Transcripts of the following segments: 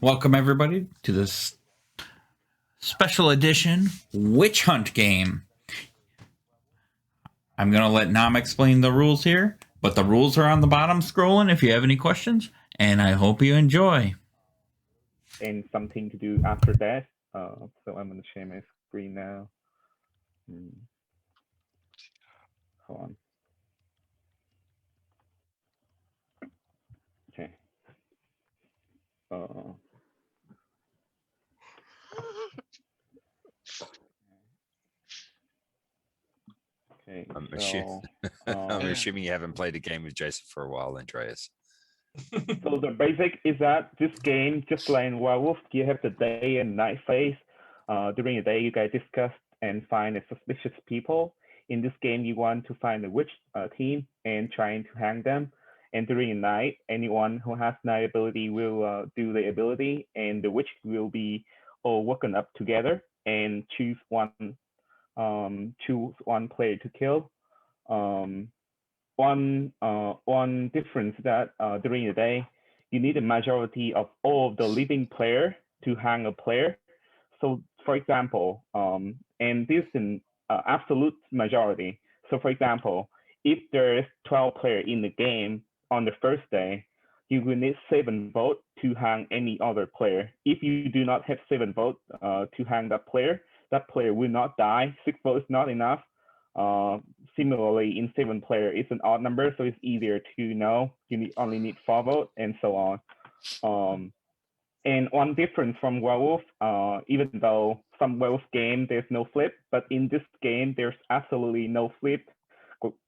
Welcome everybody to this special edition Witchhunt game. I'm going to let Nam explain the rules here, but the rules are on the bottom scrolling if you have any questions, and I hope you enjoy. And something to do after that. So I'm going to share my screen now. Hold on. Okay. Okay. I'm assuming you haven't played a game with Jason for a while, Andreas. So the basic is that this game, just like in Werewolf, you have the day and night phase. During the day, you guys discuss and find suspicious people. In this game, you want to find the witch team and trying to hang them. And during the night, anyone who has night ability will do the ability, and the witch will be all working up together and choose one player to kill. One difference that during the day, you need a majority of all of the living player to hang a player. So for example, and this in absolute majority. So for example, if there is 12 players in the game on the first day, you will need 7 votes to hang any other player. If you do not have 7 votes to hang that player will not die. 6 votes is not enough. Similarly, in 7 player, it's an odd number, so it's easier to know. You only need 4 votes and so on. And one difference from Werewolf, even though some Werewolf game there's no flip, but in this game there's absolutely no flip.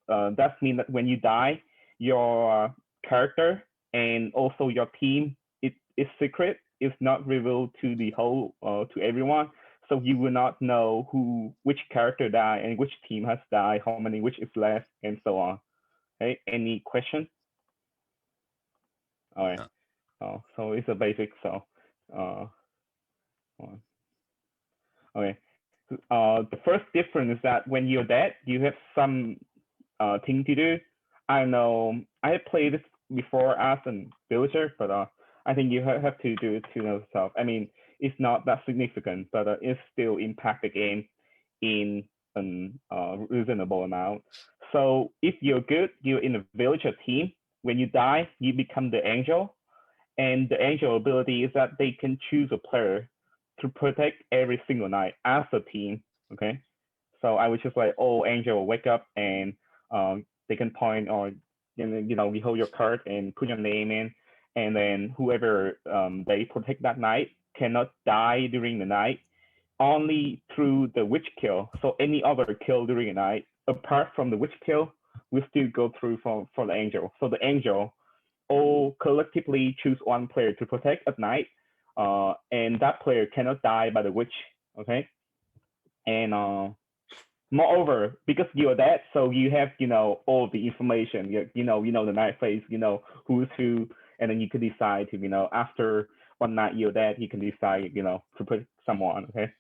That means that when you die, your character and also your team is secret. It's not revealed to the whole to everyone. So you will not know which character died and which team has died, how many which is left, and so on. Okay, any questions? All right. So it's a basic. So, okay. The first difference is that when you're dead, you have some thing to do. I know I have played this before as a villager, but I think you have to do it to yourself. I mean, it's not that significant, but it still impact the game in a reasonable amount. So if you're good, you're in a villager team. When you die, you become the angel, and the angel ability is that they can choose a player to protect every single night as a team. Okay, so I was just like, oh, angel, wake up, and they can point or you hold your card and put your name in, and then whoever they protect that night cannot die during the night, only through the witch kill. So any other kill during the night, apart from the witch kill, will still go through for the angel. So the angel all collectively choose one player to protect at night, and that player cannot die by the witch. Okay, and moreover, because you're dead, so you have all the information. You know the night phase. You know who's who, and then you can decide to after one night you're dead, you can decide to put someone. Okay,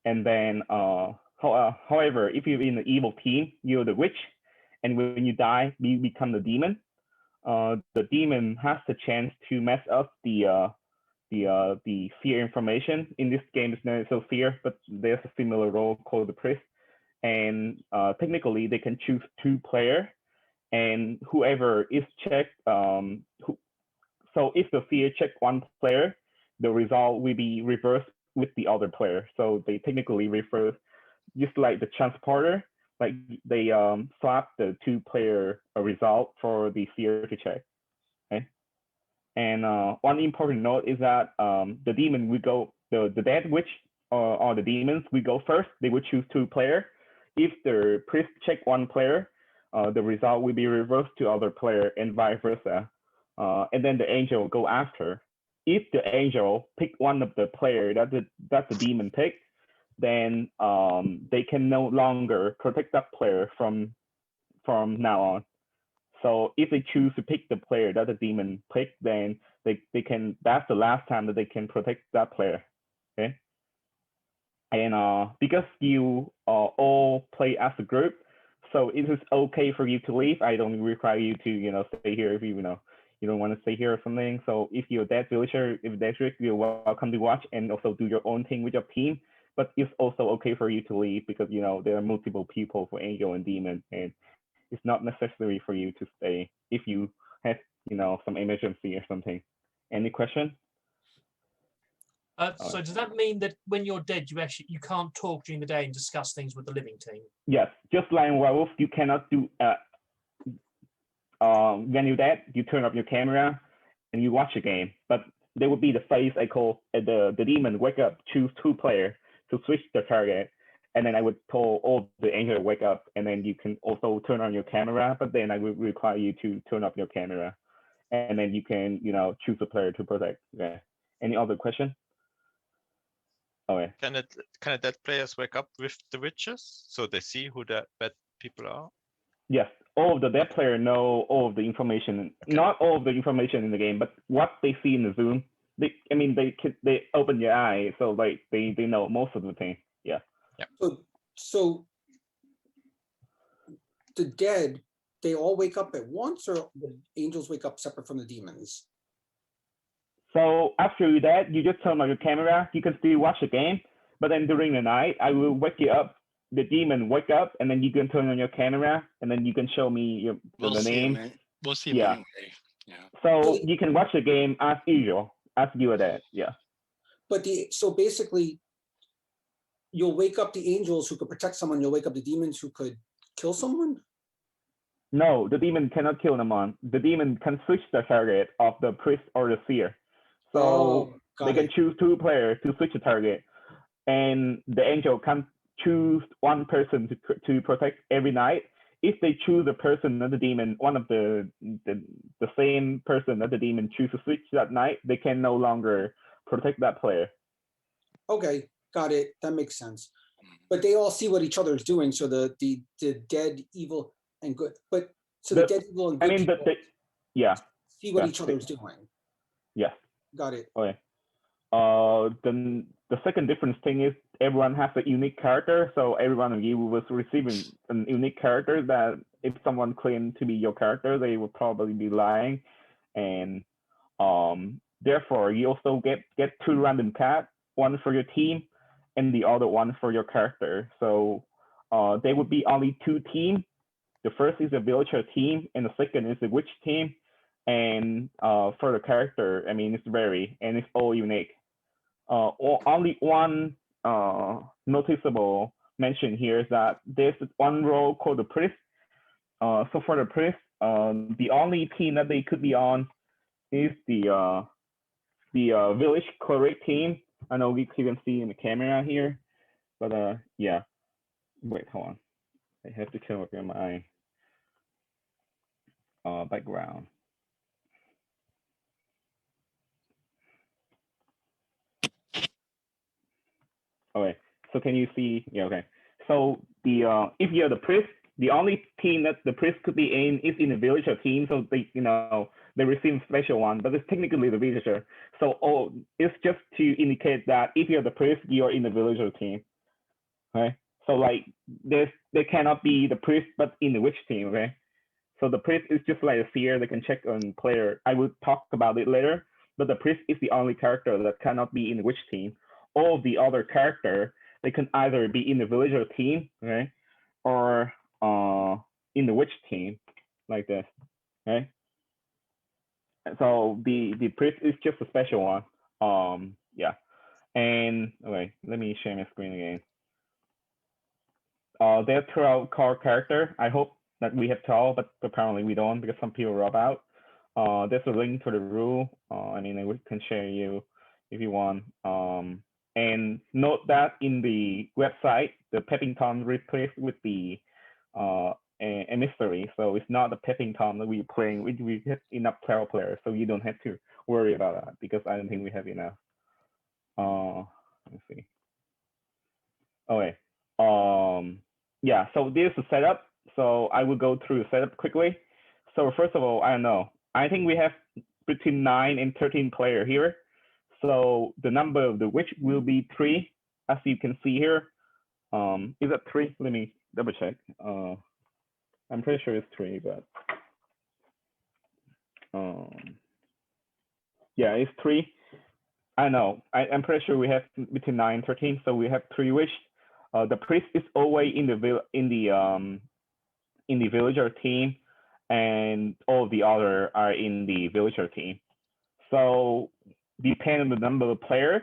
and then however, if you're in the evil team, you're the witch, and when you die, you become the demon. The demon has the chance to mess up the fear information. In this game, it's not so fear, but there's a similar role called the priest. And technically, they can choose 2 players, and whoever is checked. So if the fear check 1 player, the result will be reversed with the other player. So they technically reverse, just like the transporter. Like they swap the 2 player result for the fear to check. Okay. And one important note is that the demon will go, the dead witch or the demons will go first. They will choose 2 player. If the priest check 1 player, the result will be reversed to other player and vice versa. And then the angel will go after. If the angel pick one of the player that the demon picked, then they can no longer protect that player from now on. So if they choose to pick the player that the demon picked, then they can. That's the last time that they can protect that player. Okay. And because you all play as a group, so it is okay for you to leave. I don't require you to stay here if you you don't want to stay here or something. So if you're that villager, if that's risk, you're welcome to watch and also do your own thing with your team. But it's also okay for you to leave because there are multiple people for angel and demon, and it's not necessary for you to stay if you have some emergency or something. Any question? So does that mean that when you're dead, you can't talk during the day and discuss things with the living team? Yes, just like in Werewolf, you cannot do. When you're dead, you turn off your camera and you watch the game. But there would be the phase I call the demon wake up, choose 2 players to switch the target, and then I would tell all the angel wake up, and then you can also turn on your camera. But then I would require you to turn off your camera, and then you can choose a player to protect. Okay. Any other question? Okay. Can dead players wake up with the witches so they see who the bad people are? Yes, all of the dead player know all of the information. Okay. Not all of the information in the game, but what they see in the Zoom. They open their eyes, so like they know most of the thing. Yeah. So the dead, they all wake up at once, or the angels wake up separate from the demons? So after you're dead, you just turn on your camera. You can still watch the game, but then during the night, I will wake you up. The demon wake up, and then you can turn on your camera, and then you can show me the name. We'll see him Yeah. anyway. Yeah. So you can watch the game as usual, as you are dead. Yeah. But so basically, you'll wake up the angels who could protect someone. You'll wake up the demons who could kill someone. No, the demon cannot kill them on. The demon can switch the target of the priest or the seer. So they can choose 2 players to switch the target, and the angel can choose 1 person to protect every night. If they choose a person, not the demon, one of the same person that the demon choose to switch that night, they can no longer protect that player. Okay, got it. That makes sense. But they all see what each other is doing. So the dead, evil, and good. But so the dead, evil, and good people yeah. see what each other is doing. Yes. Got it. Okay. Then the second difference thing is everyone has a unique character. So every one of you was receiving a unique character that if someone claimed to be your character, they would probably be lying. And therefore you also get 2 random cards, one for your team and the other one for your character. So there would be only 2 teams. The first is a villager team and the second is a witch team. And for the character, it's vary and it's all unique. Only one noticeable mention here is that there's one role called the priest. So for the priest, the only team that they could be on is the village cleric team. I know you can see in the camera here, but yeah. Wait, hold on. I have to come up in my background. Okay, so can you see? Yeah, okay. So if you're the priest, the only team that the priest could be in is in the villager team. So they receive special one, but it's technically the villager. So it's just to indicate that if you're the priest, you're in the villager team. Okay. So like there cannot be the priest, but in the witch team. Okay. So the priest is just like a seer. They can check on player. I will talk about it later. But the priest is the only character that cannot be in the witch team. All of the other character, they can either be in the villager team, okay, or in the witch team, like this, okay. So the priest is just a special one. Yeah. And okay, let me share my screen again. There are 12 core character. I hope that we have 12, but apparently we don't because some people drop out. There's a link to the rule. I can share you if you want. And note that in the website, the Peppington replaced with the emissary. So it's not the Peppington that we're playing. We have enough 12 players, so you don't have to worry about that because I don't think we have enough. Let's see. Okay. Yeah, so this is the setup. So I will go through the setup quickly. So first of all, I don't know. I think we have between 9 and 13 players here. So the number of the witch will be 3, as you can see here. Is that 3? Let me double check. I'm pretty sure it's 3, but Yeah, it's 3. I know. I'm pretty sure we have between 9 and 13, so we have 3 wish. The priest is always in the villager team, and all the other are in the villager team. So depending on the number of players,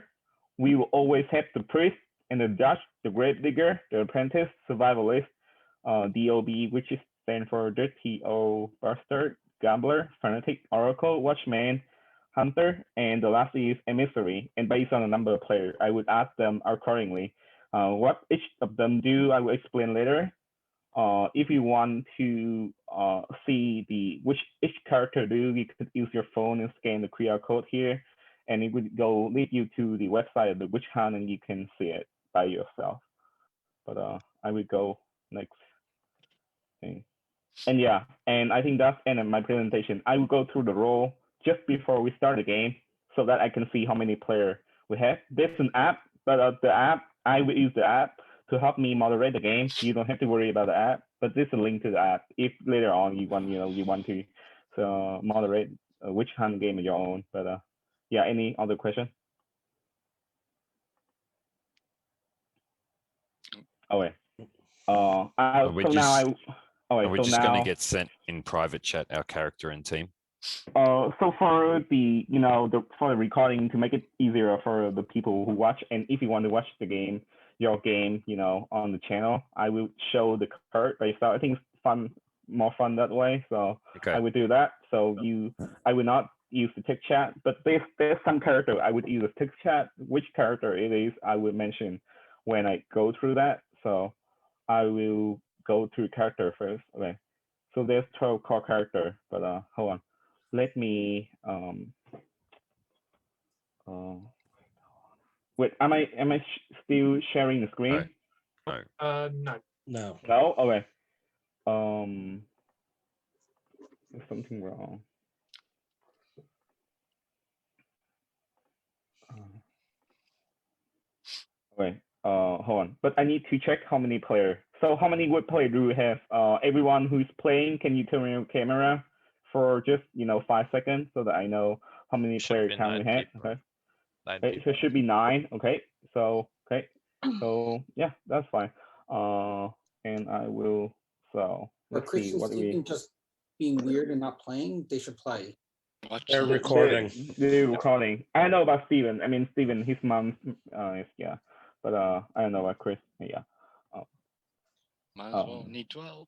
we will always have the priest and the judge, the grave digger, the apprentice, survivalist, DOB, which is stand for Dirty O Bastard, Gambler, Fanatic, Oracle, Watchman, Hunter, and the last is Emissary. And based on the number of players, I would ask them accordingly. What each of them do, I will explain later. If you want to see which each character do, you could use your phone and scan the QR code here, and it would lead you to the website of the Witchhunt, and you can see it by yourself. But I will go next thing. And yeah, and I think that's the end of my presentation. I will go through the role just before we start the game so that I can see how many players we have. There's an app, but I will use the app to help me moderate the game. You don't have to worry about the app, but there's a link to the app if later on you want to moderate a Witchhunt game of your own. But yeah, any other question? Oh wait. Are we just now going to get sent in private chat our character and team? So for the for the recording, to make it easier for the people who watch, and if you want to watch your game on the channel, I will show the card by itself. I think it's more fun that way. So Okay. I would do that. So I will not use the text chat, but there's some character I would use a text chat. Which character it is, I will mention when I go through that. So I will go through character first. Okay. So there's 12 core character, but hold on. Let me wait. Am I still sharing the screen? No. No. No. No. Okay. There's something wrong. Okay. Hold on. But I need to check how many players. So how many wood player do we have? Everyone who's playing, can you turn your camera for just 5 seconds so that I know how many Should player be count we 9 have? people. Okay. 9 Okay, so people. it should be 9. Okay. So yeah, that's fine. And I will. So But let's see Christian what Steven we. just being weird and not playing, they should play. They're recording. They're recording. I know about Steven. I mean Steven, his mom is yeah. But I don't know about Chris. Yeah. Might as well need 12.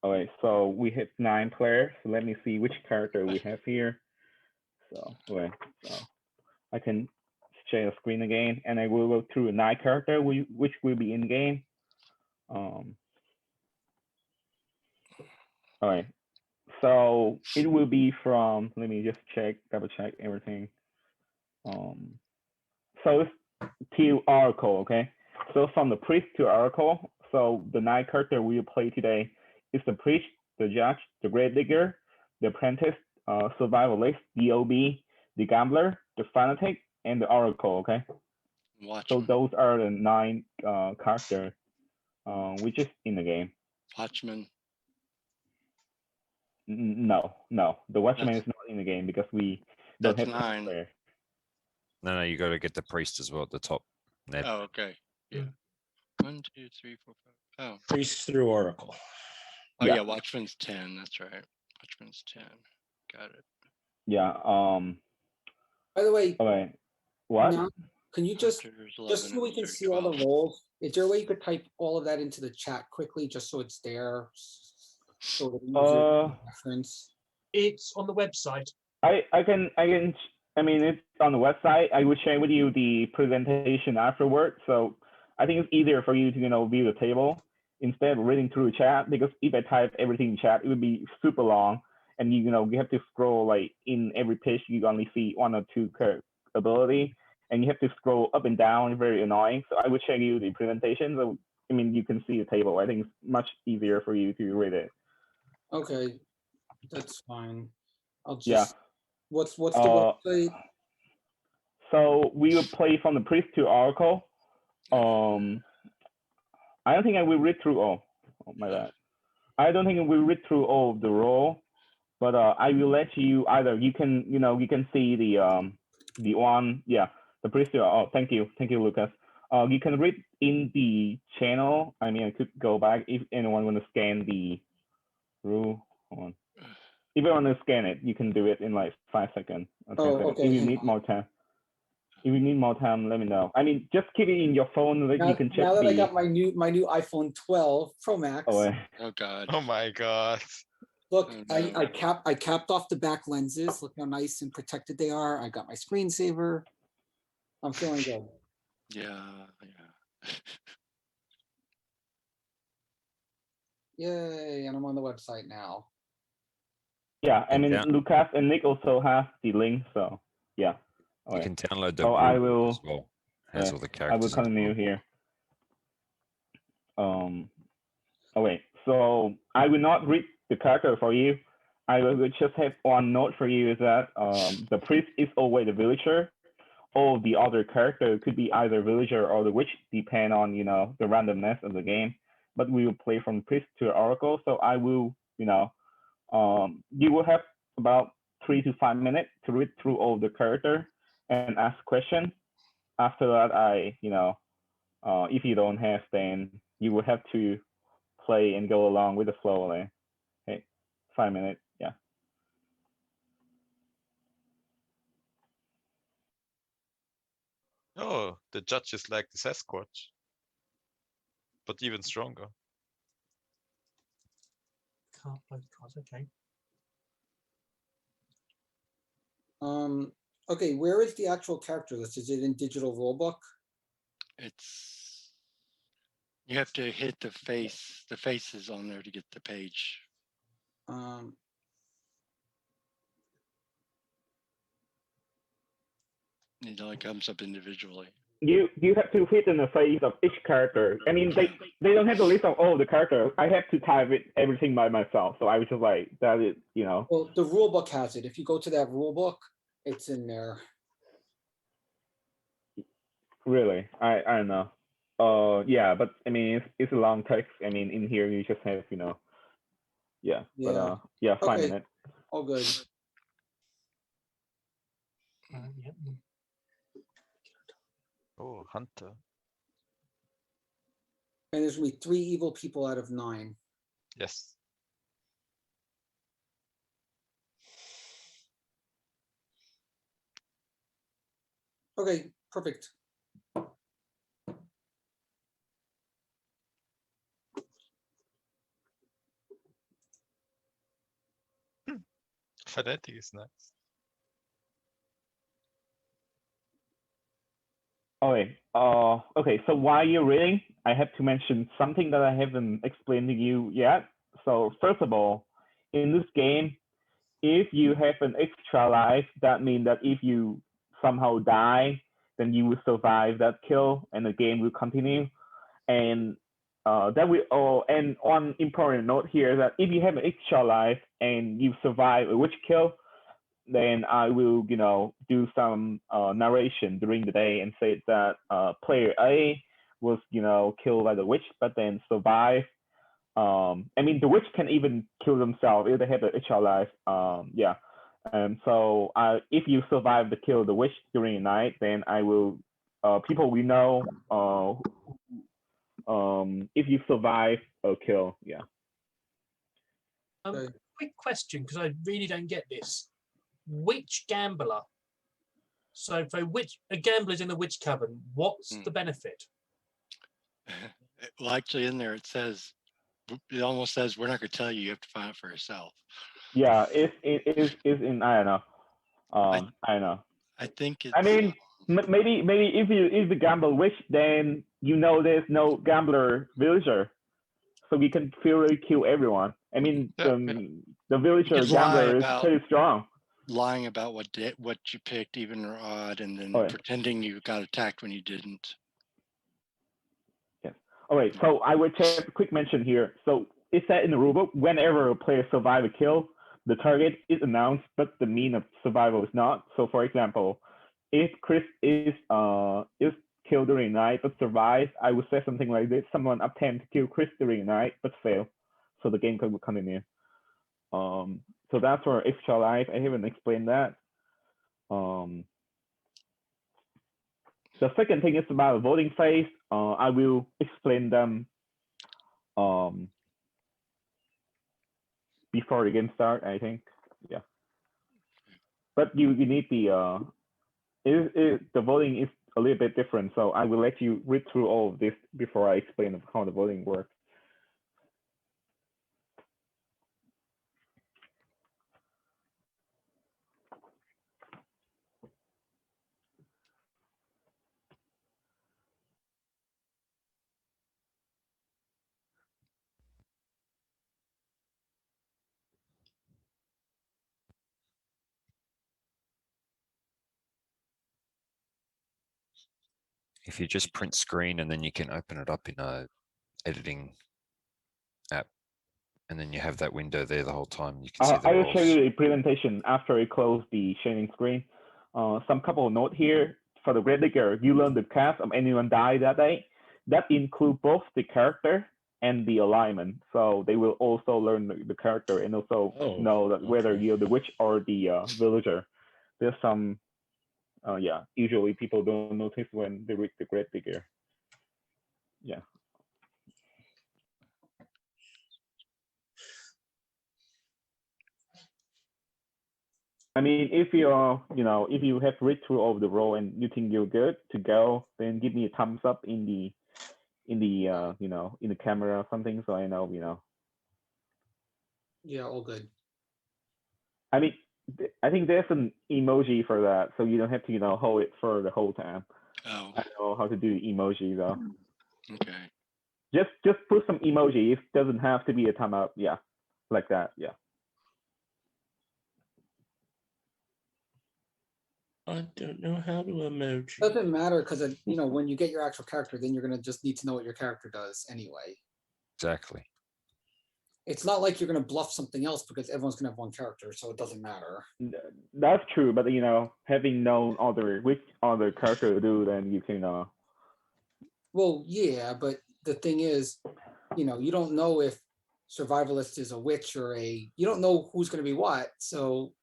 Okay, so we hit 9 players. So let me see which character we have here. So okay, so I can share the screen again, and I will go through 9 character which will be in game. All right. So it will be from. Let me just double check everything. So it's to Oracle, okay? So from the priest to Oracle. So the 9 character we will play today is the priest, the judge, the grave digger, the apprentice, survivalist, DOB, the gambler, the fanatic, and the Oracle, okay? Watchman. So those are the 9 characters which is in the game. Watchman. No, the Watchman is not in the game because we don't have 9. player. No, you got to get the priest as well at the top. Ned. Oh, okay. Yeah. 1, 2, 3, 4, 5. Oh. Priest through Oracle. Oh Yeah. yeah, Watchman's 10. That's right. Watchman's 10. Got it. Yeah. By the way, Okay. What? now, can you just so we can see all the roles, is there a way you could type all of that into the chat quickly, just so it's there? So the user can reference. It's on the website. I mean, it's on the website. I will share with you the presentation afterward. So I think it's easier for you to view the table instead of reading through the chat, because if I type everything in chat, it would be super long, and you have to scroll like in every page. You only see 1 or 2 ability, and you have to scroll up and down. Very annoying. So I will show you the presentation. So I mean, you can see the table. I think it's much easier for you to read it. Okay, that's fine. I'll just. Yeah. What's the website? So we will play from the priest to Oracle. I don't think I will read through all. Oh my bad. I don't think we read through all of the role. But I will let you either. You can see the one, yeah, the priest. Oh, thank you, Lucas. You can read in the channel. I mean, I could go back if anyone want to scan the rule. Hold on. If you want to scan it, you can do it in like 5 seconds. Or 10 seconds. okay, If you hang need on. more time. If you need more time, let me know. I mean, just keep it in your phone that Now, you can check now that I the. got my new iPhone 12 Pro Max, Oh, Oh God. Oh my god. look, Oh, no. I capped off the back lenses. Look how nice and protected they are. I got my screensaver. I'm feeling good. Yeah. Yay, and I'm on the website now. yeah, I And mean, down- Lucas and Nick also have the link, so yeah. You Okay. can download the So I rule will. as well. Has Yeah, all the I characters. will continue here. Okay, so I will not read the character for you. I will just have one note for you is that the priest is always the villager. All the other character could be either villager or the witch, depend on the randomness of the game. But we will play from priest to oracle. So I will you will have about 3 to 5 minutes to read through all the character and ask questions. After that, if you don't have, then you will have to play and go along with the flow. Like, hey, 5 minutes, yeah. Oh, the judge is like the Sasquatch, but even stronger. Can't play the cards. Okay. Okay, where is the actual character list? Is it in digital rulebook? It's you have to hit the face. The face is on there to get the page. It only comes up individually. You have to fit in the face of each character. I mean, they don't have the list of all the characters. I have to type it everything by myself. So I was just like, that is, Well, the rulebook has it. If you go to that rulebook, it's in there. Really, I don't know. Yeah, but I mean, it's a long text. I mean, in here you just have, yeah. Yeah. But yeah, 5 Okay. minutes. All good. Yep. Oh, Hunter. And there's gonna be 3 evil people out of 9. Yes. Okay, perfect. Fanatic is nice. Okay. Okay. So while you're reading, I have to mention something that I haven't explained to you yet. So first of all, in this game, if you have an extra life, that means that if you somehow die, then you will survive that kill, and the game will continue. And that will. Oh, and one important note here is that if you have an extra life and you survive a witch kill, then I will, do some narration during the day and say that player A was, killed by the witch, but then survived. I mean, the witch can even kill themselves if they have an extra life. Yeah. And so if you survive the kill of the witch during the night, then I will, people we know, if you survive a kill, yeah. Okay. Quick question, because I really don't get this. Which gambler? So if a gambler's in the witch coven, what's the benefit? Well, actually, in there it almost says we're not going to tell you. You have to find it for yourself. Yeah, it is in, I don't know. I don't know. I think it's. I mean, maybe if the gambler wish, then there's no gambler villager, so we can freely kill everyone. I mean, the villager gambler is pretty strong. Lying about what you picked, even or odd, and then pretending you got attacked when you didn't. Yes. All right. So I would take a quick mention here. So it said in the rulebook, whenever a player survives a kill, the target is announced, but the mean of survival is not. So for example, if Chris is killed during the night but survives, I would say something like this: someone attempt to kill Chris during the night but fail, so the game will continue. So that's for extra life. I haven't explained that. The second thing is about the voting phase. I will explain them before the game start, I think. Yeah. But you need the the voting is a little bit different, so I will let you read through all of this before I explain how the voting works. If you just print screen and then you can open it up in a editing app, and then you have that window there the whole time, you can see the I will show roles. you a presentation after I close the sharing screen. Some couple of note here. For the Great Digger, you learn the cast of anyone died that day. That includes both the character and the alignment. So they will also learn the character and also know that whether you're the witch or the villager. There's some, yeah, usually people don't notice when they read the Great Digger. Yeah. I mean, if you're, if you have read through all of the role and you think you're good to go, then give me a thumbs up in the, in the camera or something, so I know, Yeah, all good. I mean, I think there's an emoji for that, so you don't have to, hold it for the whole time. Oh, I know how to do emoji though. okay. Just put some emoji. It doesn't have to be a thumb up. Yeah, like that. Yeah. I don't know how to emoji. Doesn't matter because when you get your actual character, then you're gonna just need to know what your character does anyway. Exactly. It's not like you're gonna bluff something else because everyone's gonna have one character, so it doesn't matter. That's true, but having known which other character to do, then you can. Well, yeah, but the thing is, you don't know if survivalist is a witch or you don't know who's gonna be what. So,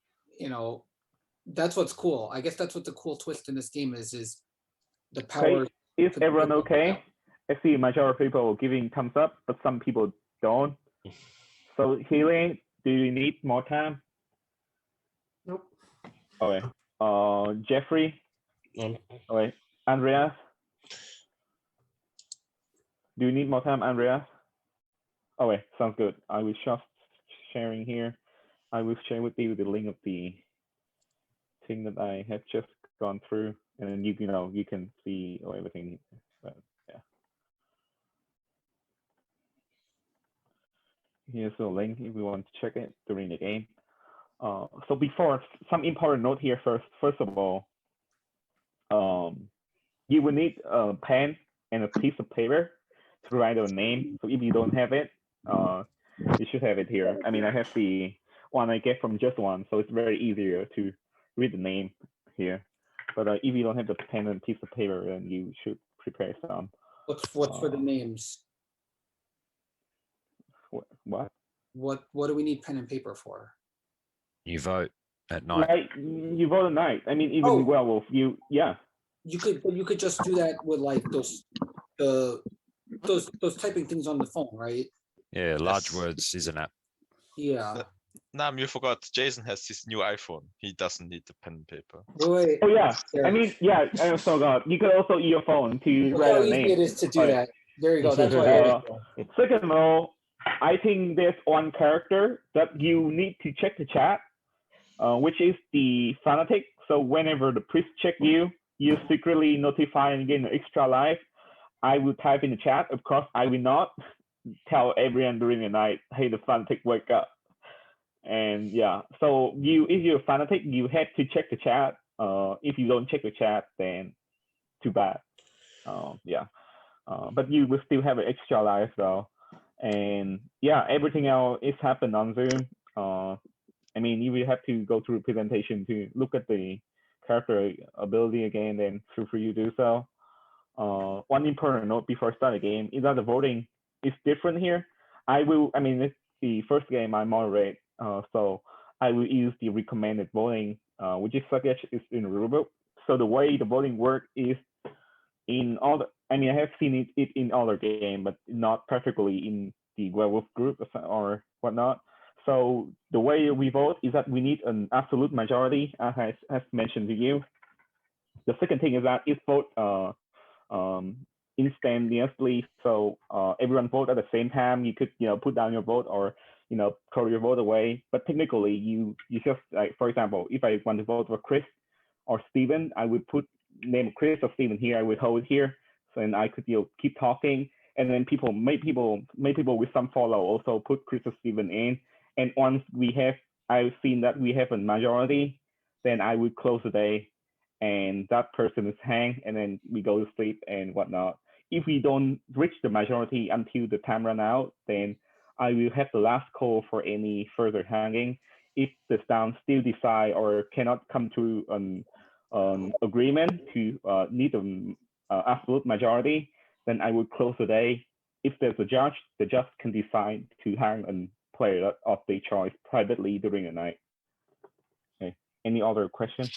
that's what's cool. I guess that's what the cool twist in this game is the power. Okay, is to everyone build okay? out. I see majority of people giving thumbs up, but some people don't. So Healing, do you need more time? Nope. Okay. Jeffrey. Okay. Andreas. Do you need more time, Andreas? Okay, sounds good. I will just sharing here. I will share with you the link of the thing that I have just gone through, and then you can see everything. But, yeah. Here's the link if you want to check it during the game. So before, some important note here first. First of all, you will need a pen and a piece of paper to write your name. So if you don't have it, you should have it here. I mean, I have the one I get from Just One, so it's very easier to read the name here. But if you don't have the pen and piece of paper, then you should prepare some. What's for the names? What? What do we need pen and paper for? You vote at night. Like you vote at night. I mean, even Werewolf, yeah. You could just do that with like those typing things on the phone, right? Yeah, large Yes. words is an app. Yeah. Nam, you forgot. Jason has his new iPhone. He doesn't need the pen and paper. Wait. Oh yeah. I mean, yeah. I also got. You could also use your phone to Look write how a easy name. it is to do Right. that. There you go. That's why. Second of all, I think there's one character that you need to check the chat, which is the fanatic. So whenever the priest check you secretly notify and gain an extra life. I will type in the chat. Of course, I will not tell everyone during the night, hey, the fanatic, wake up. And yeah, so if you're a fanatic, you have to check the chat. If you don't check the chat, then too bad. Yeah. But you will still have an extra life though. And yeah, everything else is happened on Zoom. I mean, you will have to go through presentation to look at the character ability again, then feel free to do so. One important note before I start the game is that the voting is different here. I mean, it's the first game I moderate, So I will use the recommended voting, which is suggested is in the rulebook. So the way the voting works is in all the, I mean, I have seen it in other game, but not perfectly in the Werewolf group or whatnot. So the way we vote is that we need an absolute majority, as I have mentioned to you. The second thing is that it's vote instantaneously, so everyone vote at the same time. You could put down your vote or throw your vote away. But technically, you just like, for example, if I want to vote for Chris or Steven, I would put name Chris or Steven here. I would hold it here, so then I could keep talking, and then people with some follow also put Chris or Steven in. And once I've seen that we have a majority, then I would close the day, and that person is hanged, and then we go to sleep and whatnot. If we don't reach the majority until the time run out, then I will have the last call for any further hanging. If the town still decide or cannot come to an agreement to need an absolute majority, then I will close the day. If there's a judge, the judge can decide to hang a player of their choice privately during the night. Okay. Any other questions?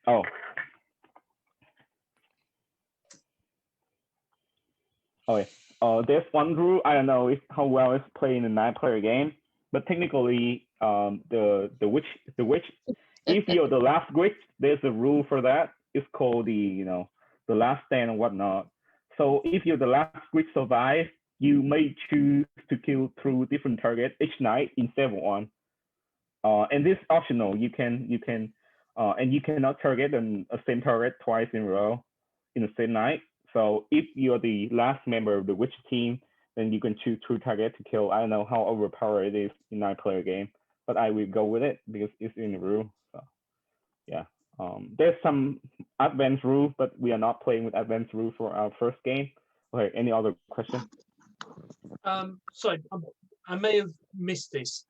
Oh. Okay. There's one rule. I don't know how well it's played in a 9-player game, but technically, the witch. If you're the last witch, there's a rule for that. It's called the last stand and whatnot. So if you're the last witch survive, you may choose to kill through different targets each night instead of one. And this is optional. You can and you cannot target a same target twice in a row in the same night. So if you're the last member of the witch team, then you can choose 2 targets to kill. I don't know how overpowered it is in 9-player game, but I will go with it because it's in the rule. So yeah, there's some advanced rules, but we are not playing with advanced rules for our first game. Okay, any other question? Sorry, I may have missed this.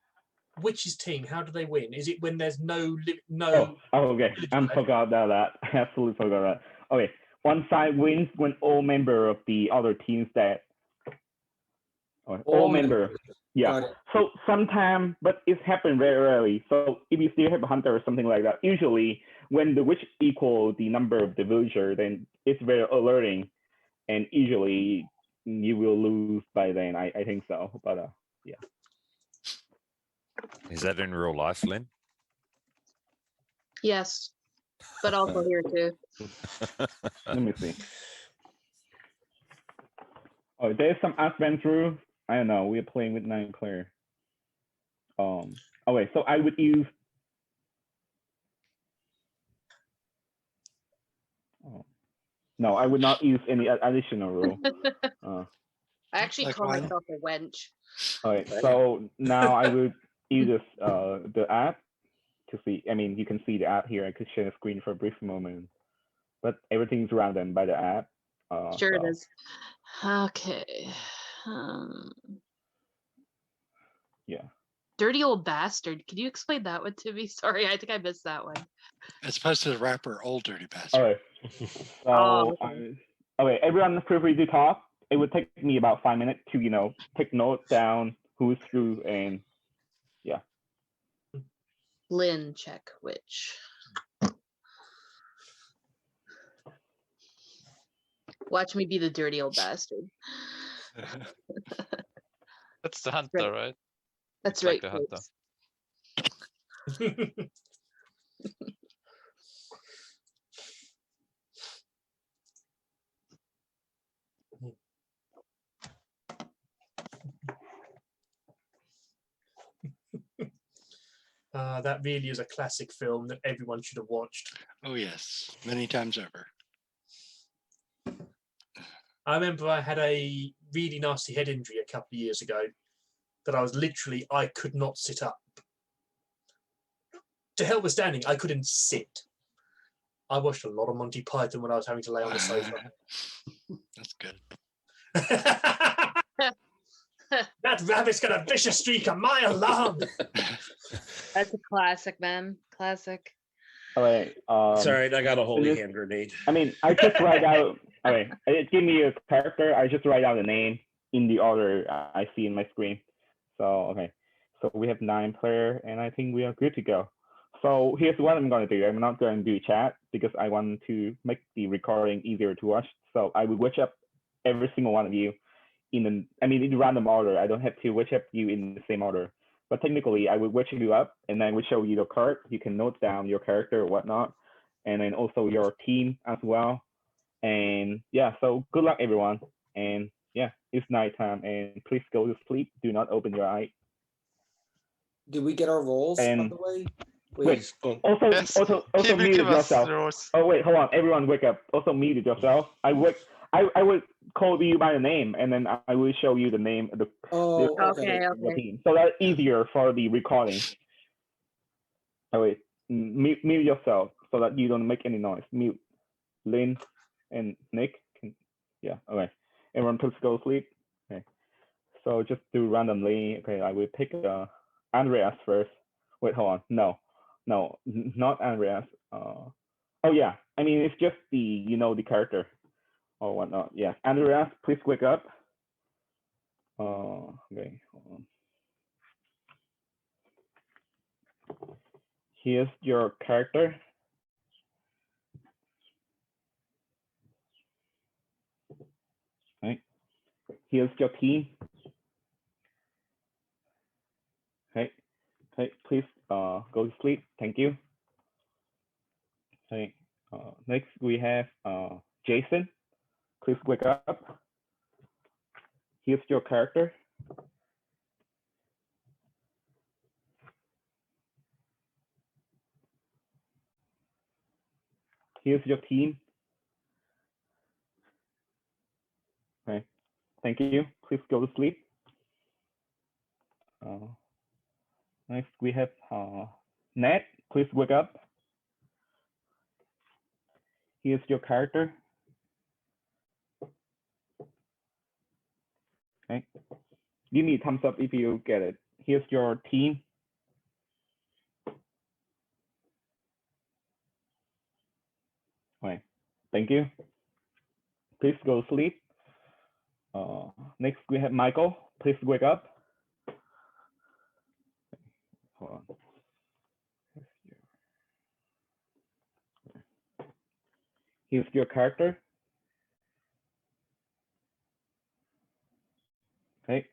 Witch's team, how do they win? Is it when there's no? Oh, okay. I forgot about that. I absolutely forgot that. Okay, one side wins when all member of the other team's dead. Okay. All member. Yeah. So sometimes, but it's happened very rarely. So if you still have a hunter or something like that, usually when the witch equal the number of the villager, then it's very alerting, and usually you will lose by then. I think so. But yeah. Is that in real life, Lynn? Yes, but also here too. Let me see. Oh, there's some advanced rules. I don't know. We're playing with 9-player. Okay, so I would use. Oh. No, I would not use any additional rule. I actually Like call one? myself a wench. Okay, so now I would use this, the app to see. I mean, you can see the app here. I could share the screen for a brief moment, but everything's random by the app. Sure so. it is. Okay. Yeah. Dirty old bastard. Can you explain that one to me? Sorry, I think I missed that one. As opposed to the rapper Old Dirty Bastard. Okay. So, okay, everyone feel free to talk. It would take me about 5 minutes to, take notes down who's who and yeah. Lynn, check witch. Watch me be the dirty old bastard. That's the hunter, right? That's It's like right. the hunter. That really is a classic film that everyone should have watched. Oh yes, many times over. I remember I had a really nasty head injury a couple of years ago that I could not sit up. To hell with standing, I couldn't sit. I watched a lot of Monty Python when I was having to lay on the sofa. That's good. That rabbit's got a vicious streak a mile long. That's a classic, man. Classic. Okay. It's all right. I got a holy this- hand grenade. I mean, I just write out. Okay, give me a character. I just write out the name in the order I see in my screen. So okay. So we have 9 players, and I think we are good to go. So here's what I'm going to do. I'm not going to do chat because I want to make the recording easier to watch. So I will witch up every single one of you in random order. I don't have to witch up you in the same order. But technically, I will witch you up, and then we show you the card. You can note down your character or whatnot, and then also your team as well. And yeah, so good luck, everyone. And yeah, it's nighttime, and please go to sleep. Do not open your eye. Did we get our rolls, by And the way? wait, Oh, also Yes, also he will mute give us yourself. those. Oh wait, hold on, everyone wake up. Also mute yourself. I would call you by the name, and then I will show you the name of the Oh, Okay, okay. the team. So that's easier for the recording. Oh wait, mute yourself so that you don't make any noise. Mute. Lynn and Nick. Yeah, okay. Everyone please go sleep. Okay. So just do randomly. Okay, I will pick Andreas first. Wait, hold on. No, not Andreas. Oh yeah, I mean it's just the the character or whatnot. Yeah, Andreas, please wake up. Okay, hold on. Here's your character. Right. Here's your team. Okay. Okay. Please go to sleep. Thank you. Okay. Next we have Jason. Please wake up. Here's your character. Here's your team. Okay. Thank you. Please go to sleep. Next we have Ned. Please wake up. Here's your character. Okay. Give me a thumbs up if you get it. Here's your team. Okay. Thank you. Please go to sleep. Next we have Michael. Please wake up. Hold on. Here's your character. Okay.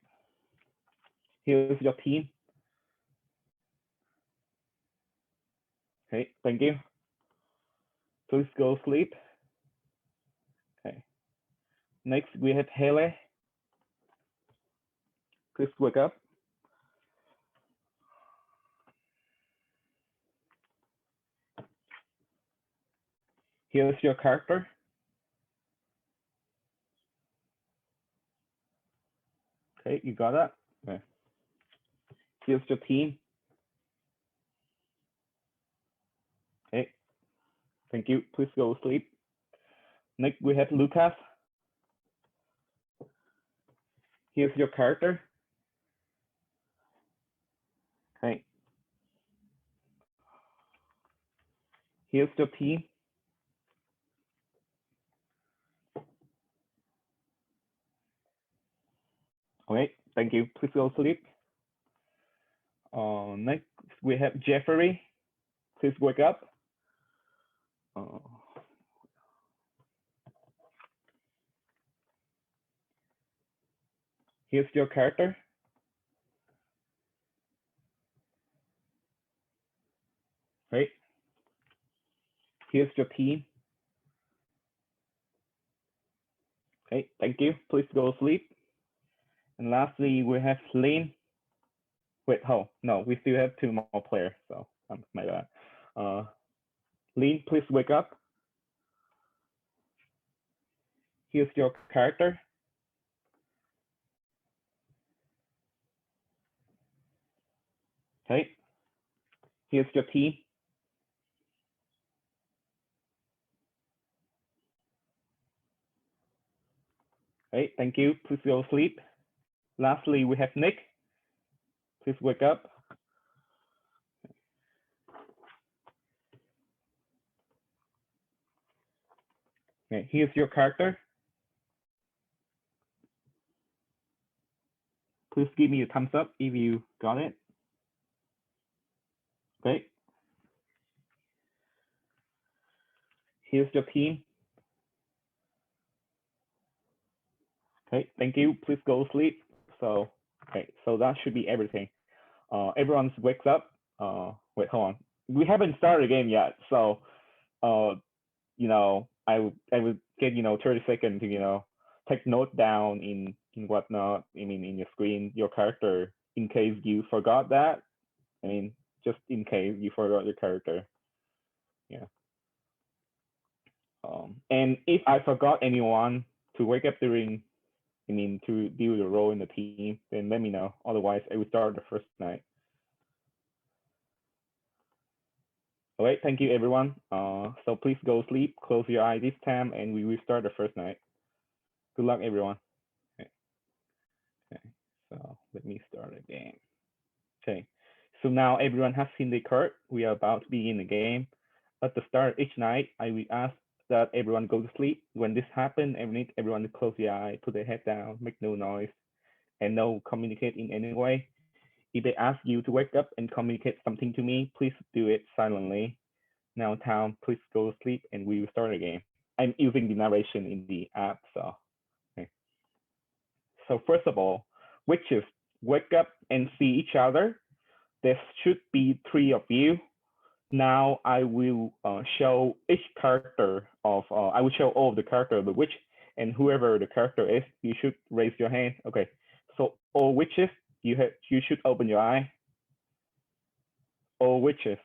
Here's your team. Okay, thank you. Please go sleep. Okay. Next we have Haley. Please wake up. Here's your character. Okay, you got that? Okay. Here's your team. Okay. Thank you. Please go sleep. Next, we have Lucas. Here's your character. Okay. Here's your team. Okay, thank you. Please go sleep. Next, we have Jeffrey. Please wake up. Here's your character. Right. Here's your team. Okay, thank you. Please go sleep. And lastly, we have Lynn. Wait, oh, no, we still have 2 more players, so my bad. Lynn, please wake up. Here's your character. Okay. Here's your team. Okay, thank you. Please go sleep. Lastly, we have Nick. Please wake up. Okay, here's your character. Please give me a thumbs up if you got it. Okay. Here's your team. Okay, thank you. Please go sleep. So, okay, so that should be everything. Everyone wakes up. Wait, hold on. We haven't started the game yet, so you know, I would get 30 seconds to take note down in whatnot. I mean, in your screen, your character, in case you forgot that. I mean, just in case you forgot your character. Yeah. And if I forgot anyone to wake up during, to do the role in the team, then let me know. Otherwise, I will start the first night. All right, thank you, everyone. So please go sleep, close your eye this time, and we will start the first night. Good luck, everyone. Okay. So let me start the game. Okay, so now everyone has seen the card. We are about to begin the game. At the start of each night, I will ask that everyone go to sleep. When this happens, I need everyone to close their eye, put their head down, make no noise, and no communicate in any way. If they ask you to wake up and communicate something to me, please do it silently. Now, Tom, please go to sleep and we will start again. I'm using the narration in the app, so. Okay. So first of all, witches, wake up and see each other. There should be 3 of you. Now I will show each character of, I will show all of the character of the witch, and whoever the character is, you should raise your hand. Okay, so all witches, you should open your eye. All witches.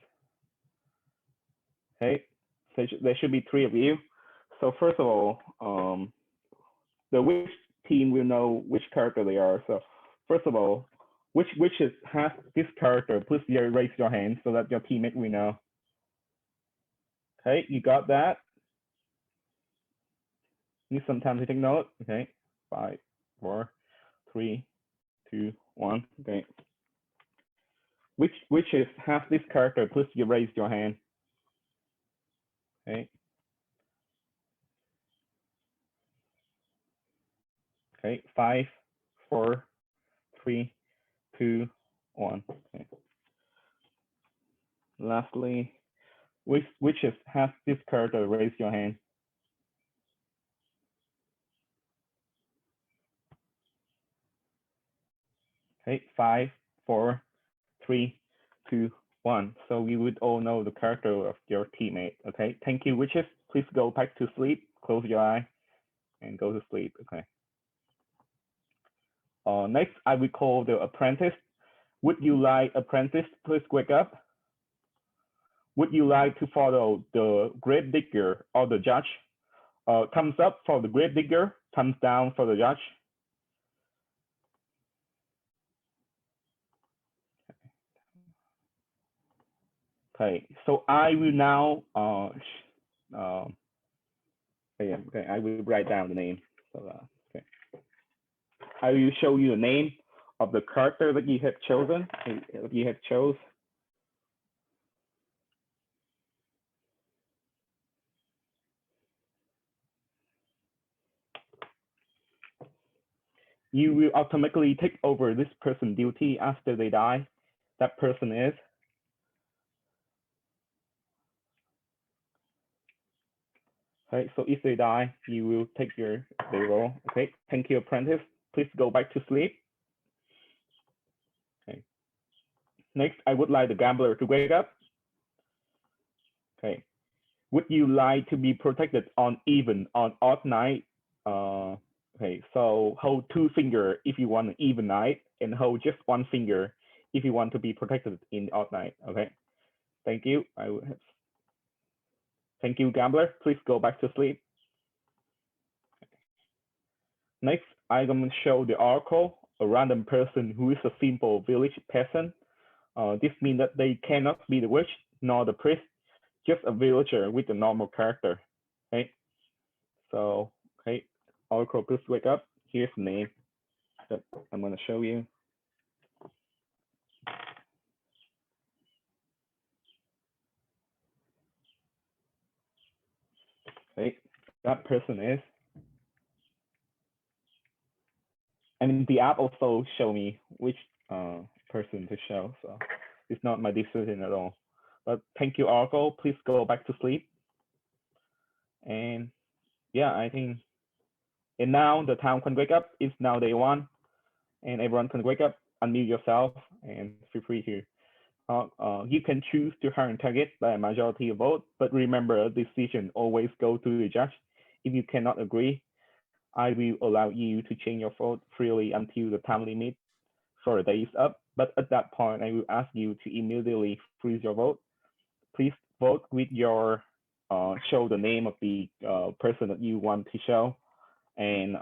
Okay, so there should be 3 of you. So first of all, the witch team will know which character they are. So first of all, which witches has this character? Please raise your hand so that your teammate will know. Okay, you got that? Need some time to take note. Okay, 5, 4, 3, 2, 1. Okay. Which witches has this character? Please raise your hand. Okay. Okay, 5, 4, 3, 2, 1. Okay. Lastly, which witches has this character? Raise your hand. Okay, 5, 4, 3, 2, 1. So we would all know the character of your teammate. Okay, thank you, witches. Please go back to sleep. Close your eye and go to sleep. Okay. Next, I will call the apprentice. Would you like apprentice? Please wake up. Would you like to follow the grave digger or the judge? Thumbs up for the grave digger. Thumbs down for the judge. Okay, so I will now, okay, I will write down the name. So, okay. I will show you the name of the character that you have chosen, You will automatically take over this person's duty after they die. That person is. Okay, so if they die, you will take their role. Okay, thank you, apprentice. Please go back to sleep. Okay. Next, I would like the gambler to wake up. Okay. Would you like to be protected on odd night? Okay, so hold 2 fingers if you want an even night, and hold just 1 finger if you want to be protected in odd night. Okay, thank you. Thank you, gambler. Please go back to sleep. Next, I'm going to show the oracle, a random person who is a simple village peasant. This means that they cannot be the witch nor the priest, just a villager with a normal character. Okay, so okay, oracle, please wake up. Here's the name that I'm going to show you. Okay, that person is. And the app also show me which person to show, so it's not my decision at all. But thank you, Oracle. Please go back to sleep. And yeah, I think. And now the town can wake up. It's now day 1, and everyone can wake up. Unmute yourself and feel free to. You can choose to harm target by a majority vote, but remember, decision always go to the judge. If you cannot agree, I will allow you to change your vote freely until the time limit for the day is up. But at that point, I will ask you to immediately freeze your vote. Please vote with your show the name of the person that you want to show, and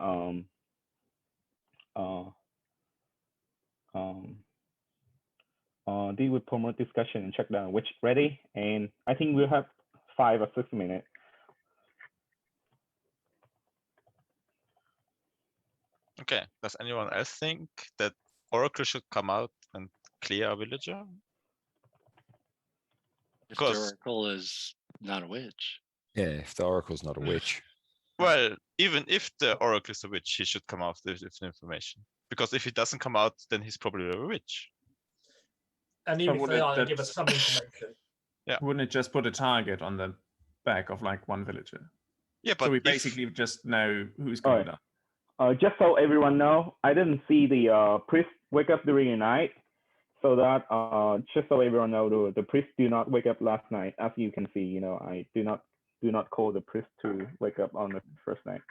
deal with promote discussion and check down which ready. And I think we'll have 5 or 6 minutes. Okay. Does anyone else think that Oracle should come out and clear a villager? If the Because- Oracle is not a witch. Yeah, if the Oracle's not a witch. Well, even if the Oracle is a witch, he should come out with information. Because if he doesn't come out, then he's probably a witch. And even if would they it- are, they give that's- us some information. Wouldn't it just put a target on the back of like one villager? Yeah, but So we if- basically just know who's going Alright. down. Just so everyone know, I didn't see the priest wake up during the night. So that just so everyone know, the priest do not wake up last night. As you can see, I do not call the priest to wake up on the first night.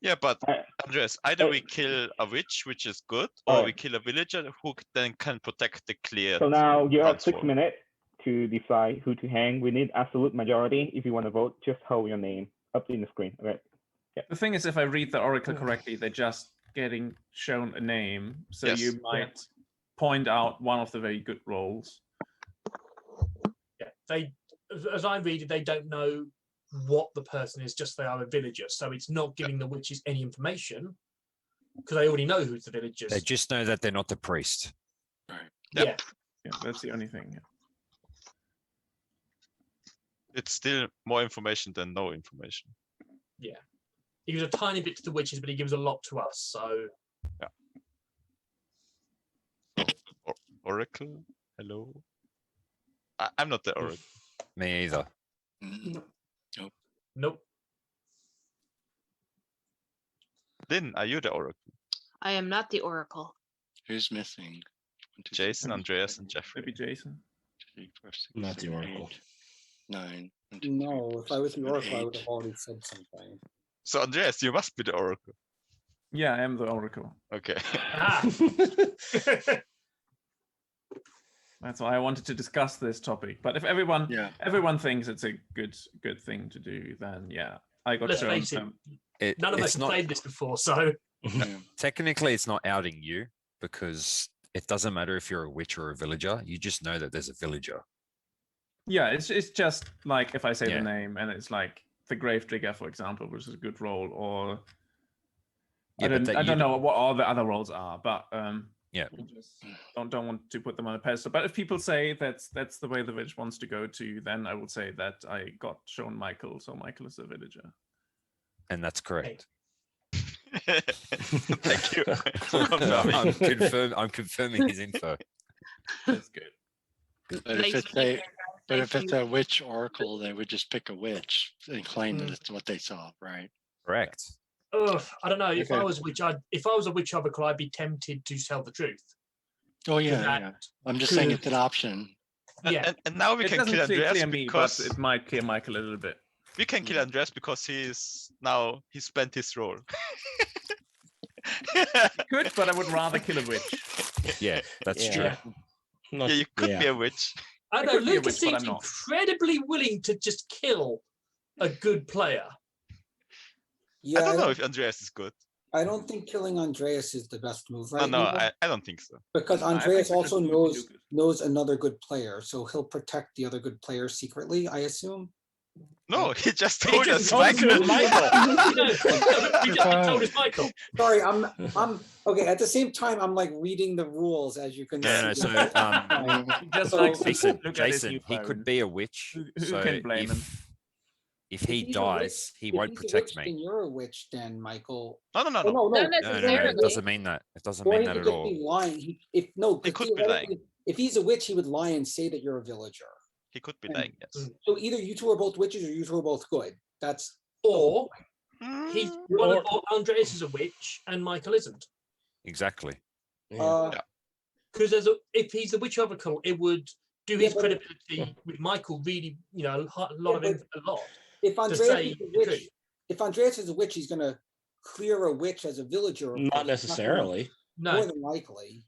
Yeah, but I- Andres, either I- we kill a witch, which is good, or Alright. we kill a villager who then can protect the clear. So now you have 6 transform. minutes to decide who to hang. We need absolute majority. If you want to vote, just hold your name up in the screen. Okay. The thing is, if I read the Oracle correctly, they're just getting shown a name. So Yes. you might point out one of the very good roles. Yeah, they, as I read it, they don't know what the person is, just they are a villager. So it's not giving the witches any information because they already know who's the villagers. They just know that they're not the priest. Yeah, Yeah, that's the only thing. It's still more information than no information. he gives a tiny bit to the witches, but he gives a lot to us. So Oracle, hello. I'm not the Oracle. Me either. Mm, nope. Lynn, are you the Oracle? I am not the Oracle. Who's missing? 1, 2, 3, Jason, 4, Andreas, 5, and Jeffrey. Maybe Jason. 6, 4, 6, Not the 7, Oracle. 8, 9. 1, 2, 3, No, 4, if I was 6, the 7, Oracle, I would 8. have already said something. So Andreas, you must be the Oracle. Yeah, I am the Oracle. Okay. Ah. That's why I wanted to discuss this topic. But if everyone Yeah. everyone thinks it's a good thing to do, then yeah, I got Let's shown face it, some. none of us It's have not played this before, so Yeah. technically it's not outing you because it doesn't matter if you're a witch or a villager. You just know that there's a villager. Yeah, it's just like if I say Yeah. the name and it's like the Grave Digger, for example, which is a good role, or Yeah, but that I you don't know what all the other roles are, but Yeah. I just don't want to put them on a pedestal. But if people say that's the way the village wants to go to, then I would say that I got shown Michael, so Michael is a villager. And that's correct. Thank you. No, I'm confirming his info. That's good. But Nice if it's meeting a you guys. but Thank if it's you. a witch oracle, they would just pick a witch and claim that Mm. it's what they saw, right? Correct. ugh, I don't know. If I Okay. was a witch oracle, I'd be tempted to tell the truth. Oh 'Cause yeah, that yeah. I'm just saying could- it's an option. Yeah. And now we It can doesn't kill clear Andreas me, because but it might clear Michael a little bit. we can kill Andreas because he spent his role. Good, but I would rather kill a witch. Yeah, that's true. Yeah. Not, Yeah, you could be yeah. a witch. I I know could be a Lucas witch, but I'm seems not. incredibly willing to just kill a good player. Yeah, I don't know if Andreas is good. I don't think killing Andreas is the best move right no, now. I don't think so. Because I think Andreas the also good move would be knows Lucas. knows another good player, so he'll protect the other good player secretly, I assume. No, he just He told just us, told us Michael. it was Michael. He just told us Michael. Sorry, I'm okay. At the same time, I'm like reading the rules as you can No, see. no, so He just So- likes to Jason, look at his Jason, new he phone. could be a witch. Who So can blame him? if he he's a dies, witch- he if won't he's a protect witch, me. Then you're a witch, then Michael. No. Oh, no, Not No, no, no, necessarily. it doesn't mean that. It doesn't Or mean he that could at just all. be lying. He, if no, He 'cause could be lying. theoretically- if he's a witch, he would lie and say that you're a villager. He could be And- lying, yes. So either you two are both witches or you two are both good. That's Or he's Mm, or Andreas is a witch and Michael isn't. Exactly. yeah. Because if he's the witch oracle, it would do his credibility with Michael really, a lot. If to Andreas say is a the witch, truth. if Andreas is a witch, he's gonna clear a witch as a villager. Not gonna- necessarily. No. More than likely.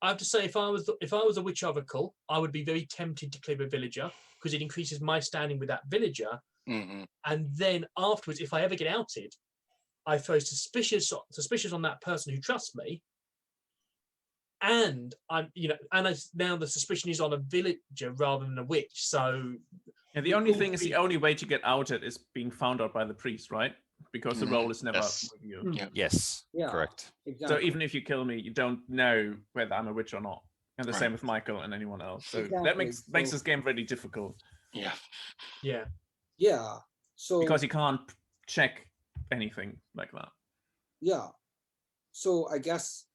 I have to say, if I was a witch oracle, I would be very tempted to clear a villager because it increases my standing with that villager. Mhm. And then afterwards, if I ever get outed, I throw suspicious on that person who trusts me. And now the suspicion is on a villager rather than a witch. So Yeah, the only thing is the only way to get outed is being found out by the priest, right? Because the role is never Yes. with you. Yeah. Yes. Yeah. Correct. Exactly. So even if you kill me, you don't know whether I'm a witch or not. And the Right. same with Michael and anyone else. So that Exactly. makes So- this game really difficult Yeah. yeah. Yeah. So because you can't check anything like that. yeah. So I guess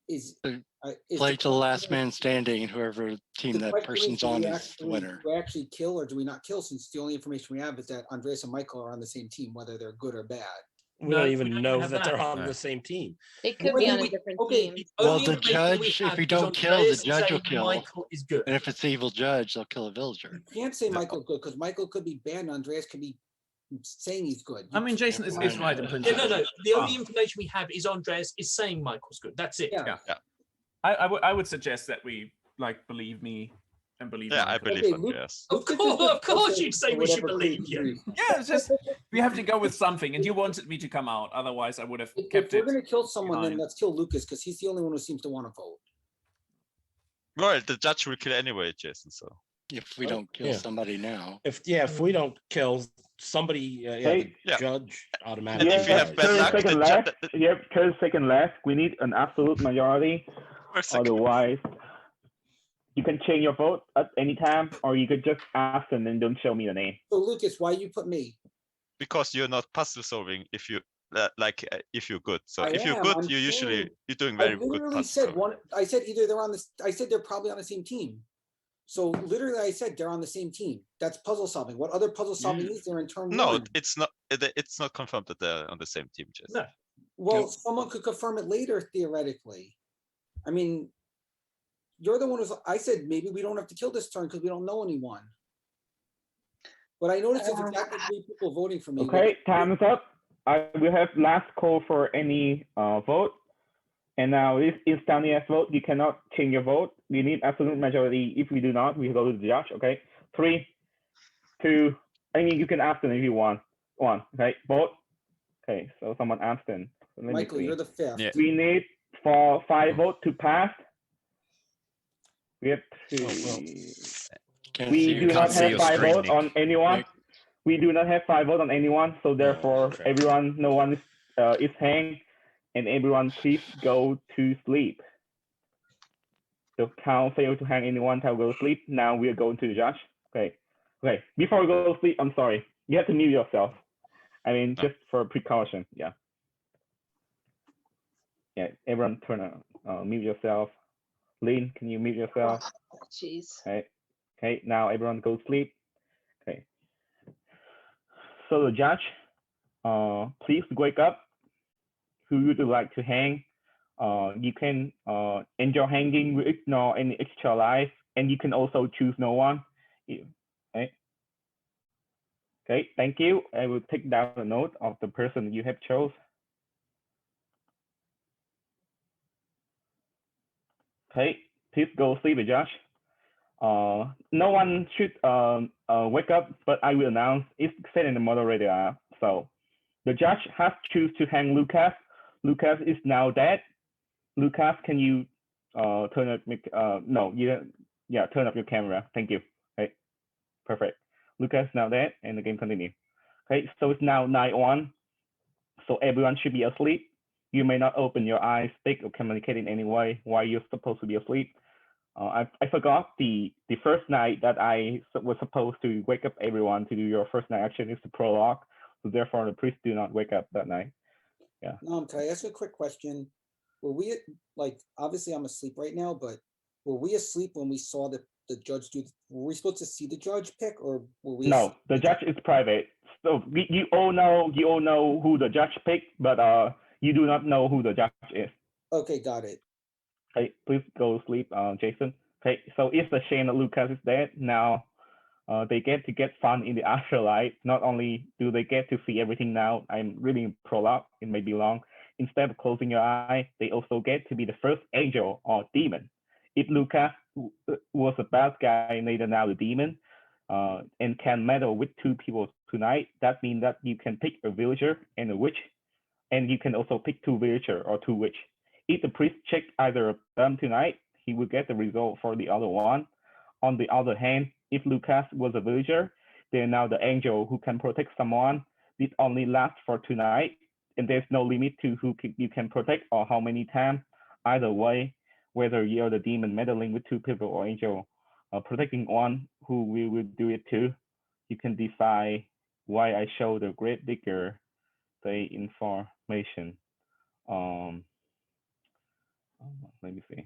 is So is Play to the last question- man standing, and whoever team the that question person's do on we is the actually- winner. Do we actually kill or do we not kill? Since the only information we have is that Andreas and Michael are on the same team, whether they're good or bad. We No, don't we even don't know have that they're that. on No. the same team. They could Well, be then on a we- different okay, team. Well, Only the information we judge, have if you is don't kill, the Andreas judge will saying kill. Michael is good. And if it's the evil judge, they'll kill a villager. You can't say No. Michael's good because Michael could be bad and Andreas could be saying he's good. I mean, Jason is Right. right in Yeah, principle. no. The only Ah. information we have is Andreas is saying Michael's good. That's it. Yeah. Yeah. I would suggest that we believe me and believe Yeah, I Michael. believe Okay, Luke- Andreas. Of course you'd say Or we should whatever believe crazy you. reason. Yeah, it's just we have to go with something, and you wanted me to come out. Otherwise, I would have If kept we're it. gonna kill someone, then behind. let's kill Lucas because he's the only one who seems to want to vote. Well, the judge will kill anyway, Jason. So If we Oh, don't kill yeah. somebody now. If we don't kill somebody, the Hey. Yeah. judge and automatically. if you have dies. bad luck, second the left. judge. You have 30 second left. We need an absolute majority. Otherwise, you can change your vote at any time, or you could just ask them and don't show me the name. So Lucas, why you put me? Because you're not puzzle solving if you if you're good. So I if you're am, good, I'm saying- you're doing I very good literally puzzle said solving. one. I said either they're on this. I said they're probably on the same team. So literally, I said they're on the same team. That's puzzle solving. What other puzzle solving is there in turn No, one? it's not. It's not confirmed that they're on the same team, Jason. No. Well, someone could confirm it later theoretically. I mean, you're the one who's. I said maybe we don't have to kill this turn because we don't know anyone. But I noticed there's exactly 3 people voting for me. Okay, time is up. I will have last call for any vote. And now this instantaneous vote. You cannot change your vote. You need absolute majority. If we do not, we go to the judge. Okay, 3, 2. I mean, you can ask them if you want. 1. Okay, vote. Okay, so someone asked them. So let me Michael, see. you're the 5th. Yeah. We need for 5 votes to pass. We have to. Can't We see do your not Can't see have your 5 screen, votes Nick. on anyone. Nick. We do not have 5 votes on anyone. So therefore, crap. everyone, no one is hanged, and everyone please go to sleep. So count failed to hang anyone. Tell go to sleep. Now we are going to the judge. Okay. Okay. Before we go to sleep, I'm sorry. You have to mute yourself. I mean, just for precaution. Yeah. Yeah. Everyone turn mute yourself. Lynn, can you mute yourself? Jeez. Okay. Okay. Now everyone go to sleep. Okay. So the judge, please wake up. Who would you like to hang? You can enjoy hanging, we ignore any extra life, and you can also choose no one. Okay. Okay, thank you. I will take down a note of the person you have chose. Okay, please go sleep, Josh. No one should wake up, but I will announce it's set in the moderator app. So the judge has choose to hang Lucas. Lucas is now dead. Lucas, can you turn up? No, turn up your camera. Thank you. Okay, perfect. Lucas now dead, and the game continues. Okay, so it's now night 1. So everyone should be asleep. You may not open your eyes, speak, or communicate in any way while you're supposed to be asleep. I forgot the first night that I was supposed to wake up everyone to do your first night action is the prologue. So therefore, the priest do not wake up that night. Yeah. Can I ask a quick question? Were we like obviously I'm asleep right now, but were we asleep when we saw the judge do? Were we supposed to see the judge pick, or were we? No, asleep? the judge is private. So you all know who the judge picked, but you do not know who the judge is. Okay, got it. Okay, please go sleep, Jason. Okay, so it's a shame that Lucas is dead. Now, they get fun in the afterlife. Not only do they get to see everything now, I'm reading prologue, it may be long. Instead of closing your eye, they also get to be the first angel or demon. If Lucas was a bad guy, Nathan now the demon, and can meddle with two people tonight, that means that you can pick a villager and a witch, and you can also pick two villager or two witch. If the priest check either of them tonight, he will get the result for the other one. On the other hand, if Lucas was a villager, they're now the angel who can protect someone. This only lasts for tonight, and there's no limit to who you can protect or how many times. Either way, whether you're the demon meddling with two people or angel protecting one who we will do it too, you can decide why I show the great digger the information. Let me see.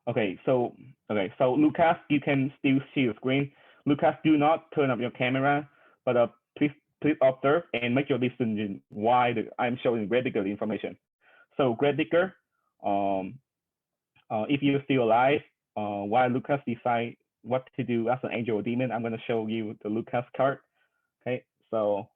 Okay, so Lucas, you can still see the screen. Lucas, do not turn up your camera, but please observe and make your decision why I'm showing Great Digger the information. So Great Digger, if you're still alive, while Lucas decide what to do as an angel or demon, I'm going to show you the Lucas card. Okay, so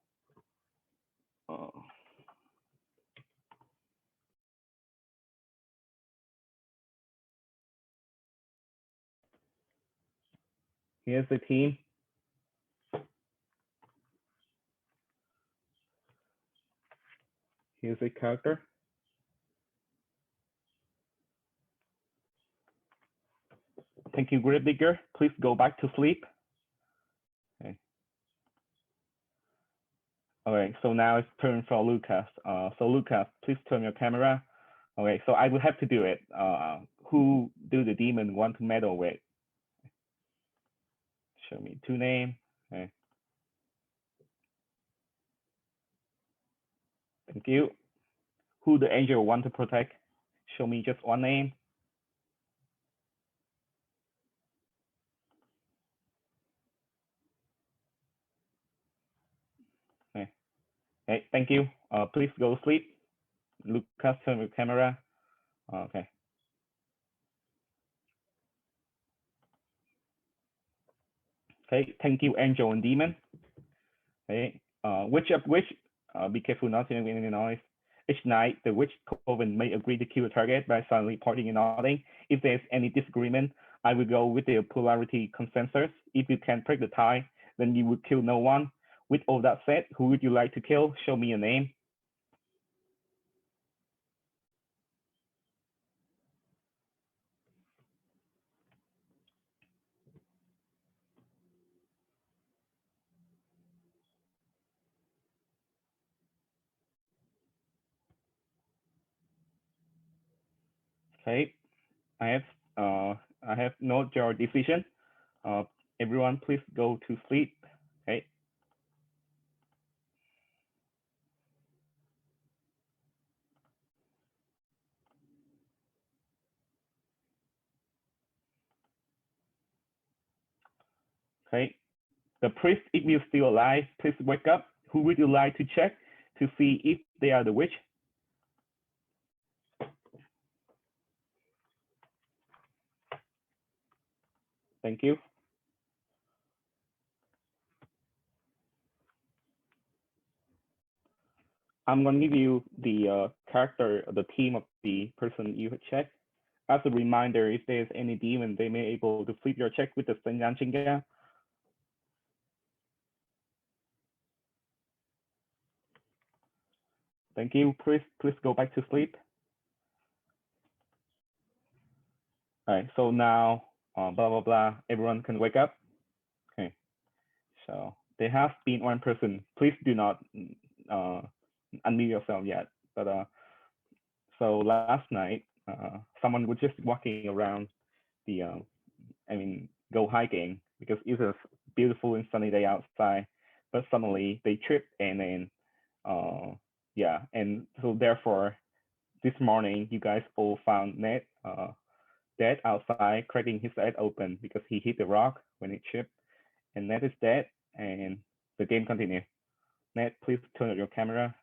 here's the team. Here's a character. Thank you, Grave Digger. Please go back to sleep. Okay. All right, so now it's turn for Lucas. So Lucas, please turn your camera. Okay, so I will have to do it. Who do the demon want to meddle with? Show me two names. Okay. Thank you. Who the angel want to protect? Show me just one name. Okay. Okay, thank you. Please go to sleep. Lucas, turn your camera. Okay. Okay, thank you, angel and demon. Okay, witch up witch. Be careful not to make any noise. Each night, the witch coven may agree to kill a target by silently parting and nodding. If there's any disagreement, I will go with the polarity consensus. If you can break the tie, then you would kill no one. With all that said, who would you like to kill? Show me a name. Okay, I have noted your decision. Everyone, please go to sleep. Okay. Okay. The priest, if you're still alive, please wake up. Who would you like to check to see if they are the witch? Thank you. I'm going to give you the character, the team of the person you check. As a reminder, if there's any demon, they may able to flip your check with the Senyan Chinga. Thank you. Please go back to sleep. All right, so now, blah, blah, blah, everyone can wake up. Okay, so there has been one person. Please do not unmute yourself yet. But so last night, someone was just walking around the, go hiking because it's a beautiful and sunny day outside. But suddenly they tripped and then, yeah, and so therefore this morning you guys all found Ned dead outside, cracking his head open because he hit the rock when it chipped, and Ned is dead, and the game continues. Ned, please turn on your camera.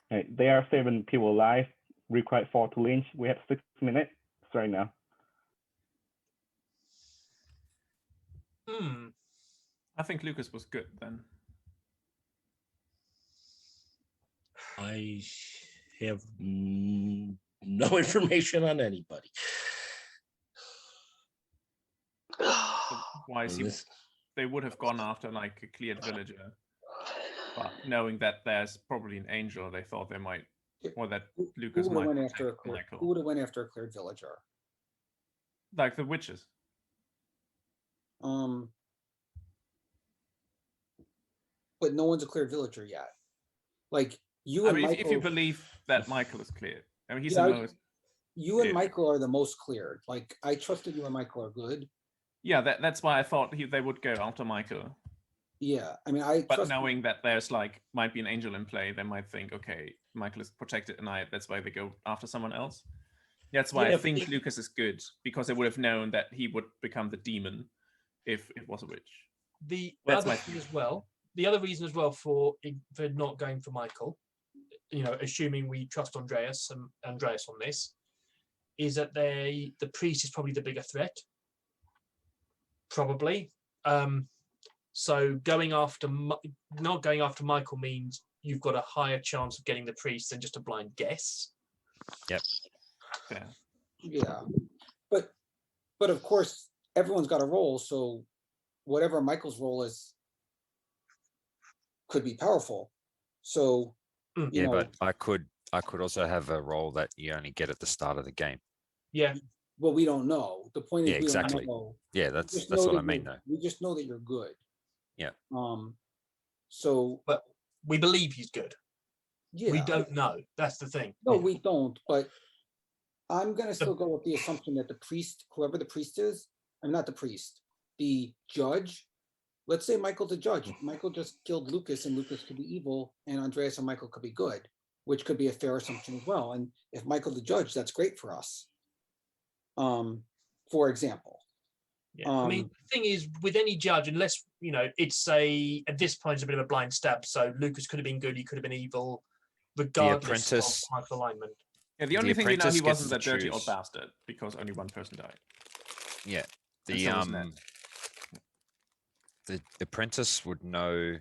Right, there are 7 people alive. Required 4 to lynch. We have 6 minutes right now. I think Lucas was good then. I have no information on anybody. Why is he, they would have gone after like a cleared villager, but knowing that there's probably an angel, they thought they might, or that Lucas Who might would have went after protect Michael. Who would have went after a cleared villager? Like the witches. But no one's a cleared villager yet. Like you I and mean, Michael. if you believe that Michael is cleared, I mean, he's Yeah, the most. You and Yeah. Michael are the most cleared. Like I trusted you and Michael are good. Yeah, that's why I thought they would go after Michael. Yeah, I mean, I But trust. knowing that there's like might be an angel in play, they might think, okay, Michael is protected tonight. That's why they go after someone else. That's why Yeah, I think Lucas is good, because they would have known that he would become the demon if it was a witch. The That's other my thing as well, the other reason as well for not going for Michael, you know, assuming we trust Andreas and Andreas on this, is that the priest is probably the bigger threat. Probably. So going after not going after Michael means you've got a higher chance of getting the priest than just a blind guess. Yep. Yeah. Yeah, but of course everyone's got a role, so whatever Michael's role is could be powerful. So you Yeah, know, but I could also have a role that you only get at the start of the game. Yeah. well, we don't know. The point is, Yeah, we exactly. don't know. Yeah, We that's just know what that I mean, you're- though. We just know that you're good. Yeah. So But we believe he's good. yeah, We don't know. That's the thing. No, we don't. But I'm gonna still go with the assumption that the priest, whoever the priest is, I'm not the priest, the judge. Let's say Michael's the judge. Michael just killed Lucas, and Lucas could be evil, and Andreas and Michael could be good, which could be a fair assumption as well. And if Michael's the judge, that's great for us. For example. Yeah. I mean, the thing is, with any judge, unless you know, it's at this point it's a bit of a blind stab. So Lucas could have been good, he could have been evil, regardless of Apprentice- Michael's alignment. Yeah, the only thing we know, apprentice he gets wasn't to that dirty old choose. bastard because only one person died. Yeah. And The so was Ned. the apprentice would know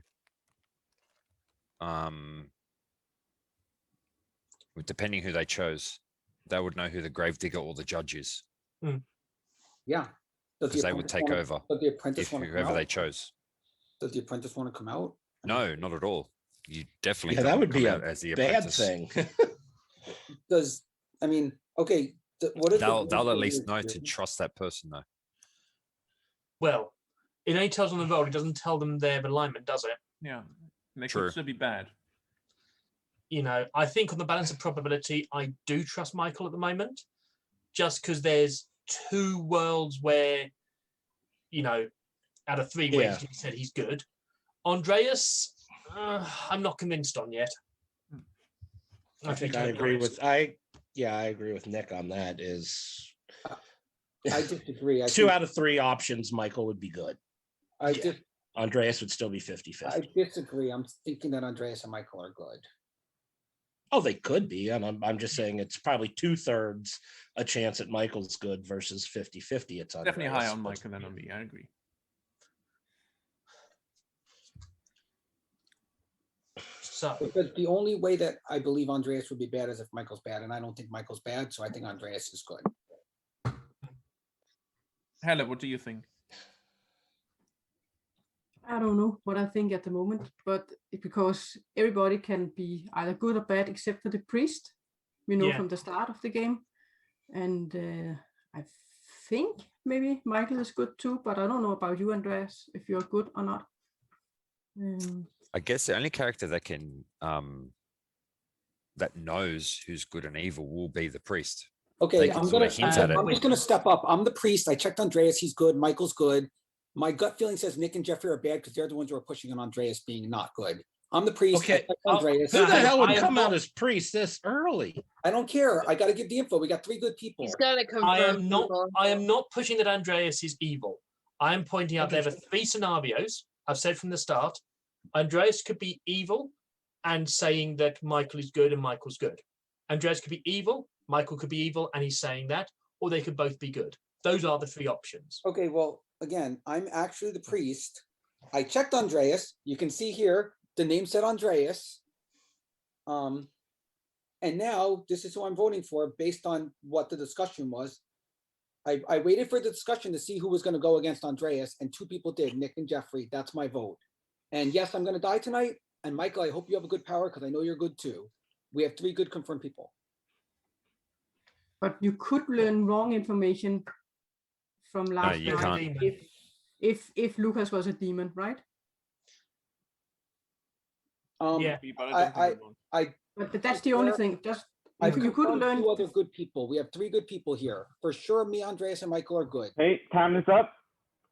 depending who they chose, they would know who the gravedigger or the judge is, Yeah. Does the because they would apprentice take wanna- over Does the apprentice if want to come whoever they out? chose. Does the apprentice want to come out? I mean, No, not at all. You definitely Yeah, that don't would be come a out as the bad apprentice. thing. Does I mean, okay, what is the They'll at gravedigger least know to do? trust that person, though. Well, it only tells them the role. It doesn't tell them their alignment, does it? Yeah, they True. could still be bad. You know, I think on the balance of probability, I do trust Michael at the moment, just because there's 2 worlds where, you know, out of 3 where Yeah. he said he's good. Andreas, I'm not convinced on yet. I think I agree with I agree with Nick on that. Is I disagree. I 2 think- out of 3 options, Michael would be good. I just Andreas would still be I 50-50. disagree. I'm thinking that Andreas and Michael are good. Oh, they could be, and I'm just saying it's probably 2/3 a chance at Michael's good versus 50-50. It's Definitely Andreas, higher on but- Michael than on me. I agree. So, Because the only way that I believe Andreas would be bad is if Michael's bad, and I don't think Michael's bad, so I think Andreas is good. Hella, what do you think? I don't know what I think at the moment, but because everybody can be either good or bad except for the priest, we know Yeah. from the start of the game. And I think maybe Michael is good too, but I don't know about you, Andreas, if you're good or not. I guess the only character that can that knows who's good and evil will be the priest. Okay, They can I'm sort gonna. of hint at it. I'm just gonna step up. I'm the priest. I checked Andreas. He's good. Michael's good. My gut feeling says Nick and Jeffrey are bad because they're the ones who are pushing on Andreas being not good. I'm the priest. I Okay, checked Andreas. who the hell would I am come out not- as priest this early? I don't care. I got to give the info. We got 3 good people. He's got to confirm. I am not pushing that Andreas is evil. I am pointing out there are 3 scenarios. I've said from the start. Andreas could be evil and saying that Michael is good and Michael's good. Andreas could be evil, Michael could be evil and he's saying that, or they could both be good. Those are the 3 options. Okay, well, again, I'm actually the priest. I checked Andreas. You can see here the name said Andreas. And now this is who I'm voting for based on what the discussion was. I waited for the discussion to see who was going to go against Andreas, and 2 people did, Nick and Jeffrey. That's my vote. And yes, I'm going to die tonight. And Michael, I hope you have a good power because I know you're good too. We have 3 good confirmed people. But you could learn wrong information from last you night can't. if Lucas was a demon, right? Yeah. But that's the only thing. Just I've you could confirmed learn. 2 other good people. We have 3 good people here. For sure, me, Andreas, and Michael are good. Hey, time is up.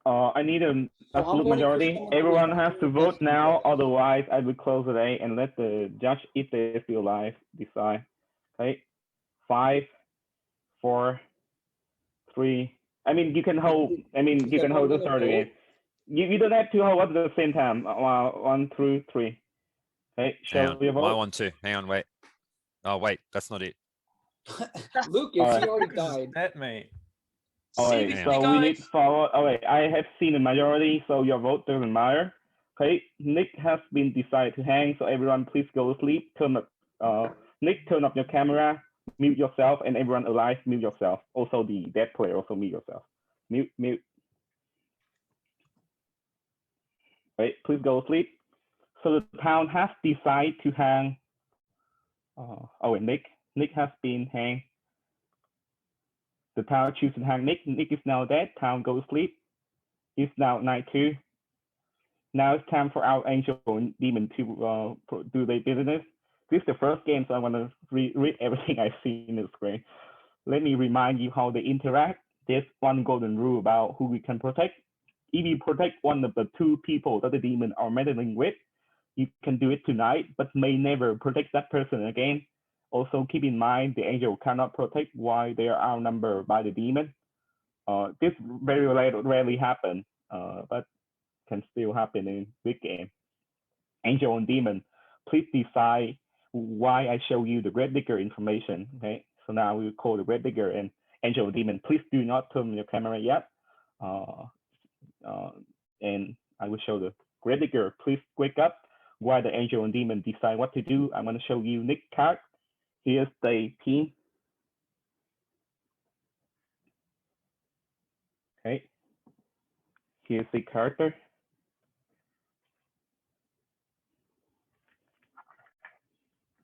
I need an So I'm absolute voting for majority. someone who is Everyone not has to against vote now, Andreas. otherwise I will close the day and let the judge, if they're still alive, decide. Okay, 5, 4, 3. I mean, you can hold. I mean, you Yeah, can I'm hold the gonna start vote. again. You don't have to hold at the same time. 1 through 3. Okay, Hang show on. your I vote. want to. Hang on, wait. Oh, wait, that's not it. Lucas, Alright. he already died. That mate. Alright, Hang so on. we need to follow. Alright, I have seen the majority, so your vote doesn't matter. Okay, Nick has been decided to hang, so everyone please go to sleep. Turn up, Nick, turn up your camera, mute yourself, and everyone alive, mute yourself. Also the dead player, also mute yourself. Mute. Right, please go to sleep. So the town has decided to hang. Nick has been hanged. The town chooses to hang Nick. Nick is now dead. Town goes to sleep. It's now night 2. Now it's time for our angel and demon to do their business. This is the first game, so I want to read everything I see in the screen. Let me remind you how they interact. There's one golden rule about who we can protect. If you protect one of the 2 people that the demon are meddling with, you can do it tonight, but may never protect that person again. Also, keep in mind the angel cannot protect while they are outnumbered by the demon. This very rarely happens, but can still happen in big game. Angel and demon, please decide why I show you the red digger information. Okay, so now we call the red digger and angel and demon. Please do not turn your camera yet. And I will show the red digger. Please wake up while the angel and demon decide what to do. I'm going to show you Nick card. Here's the team. Okay. Here's the character.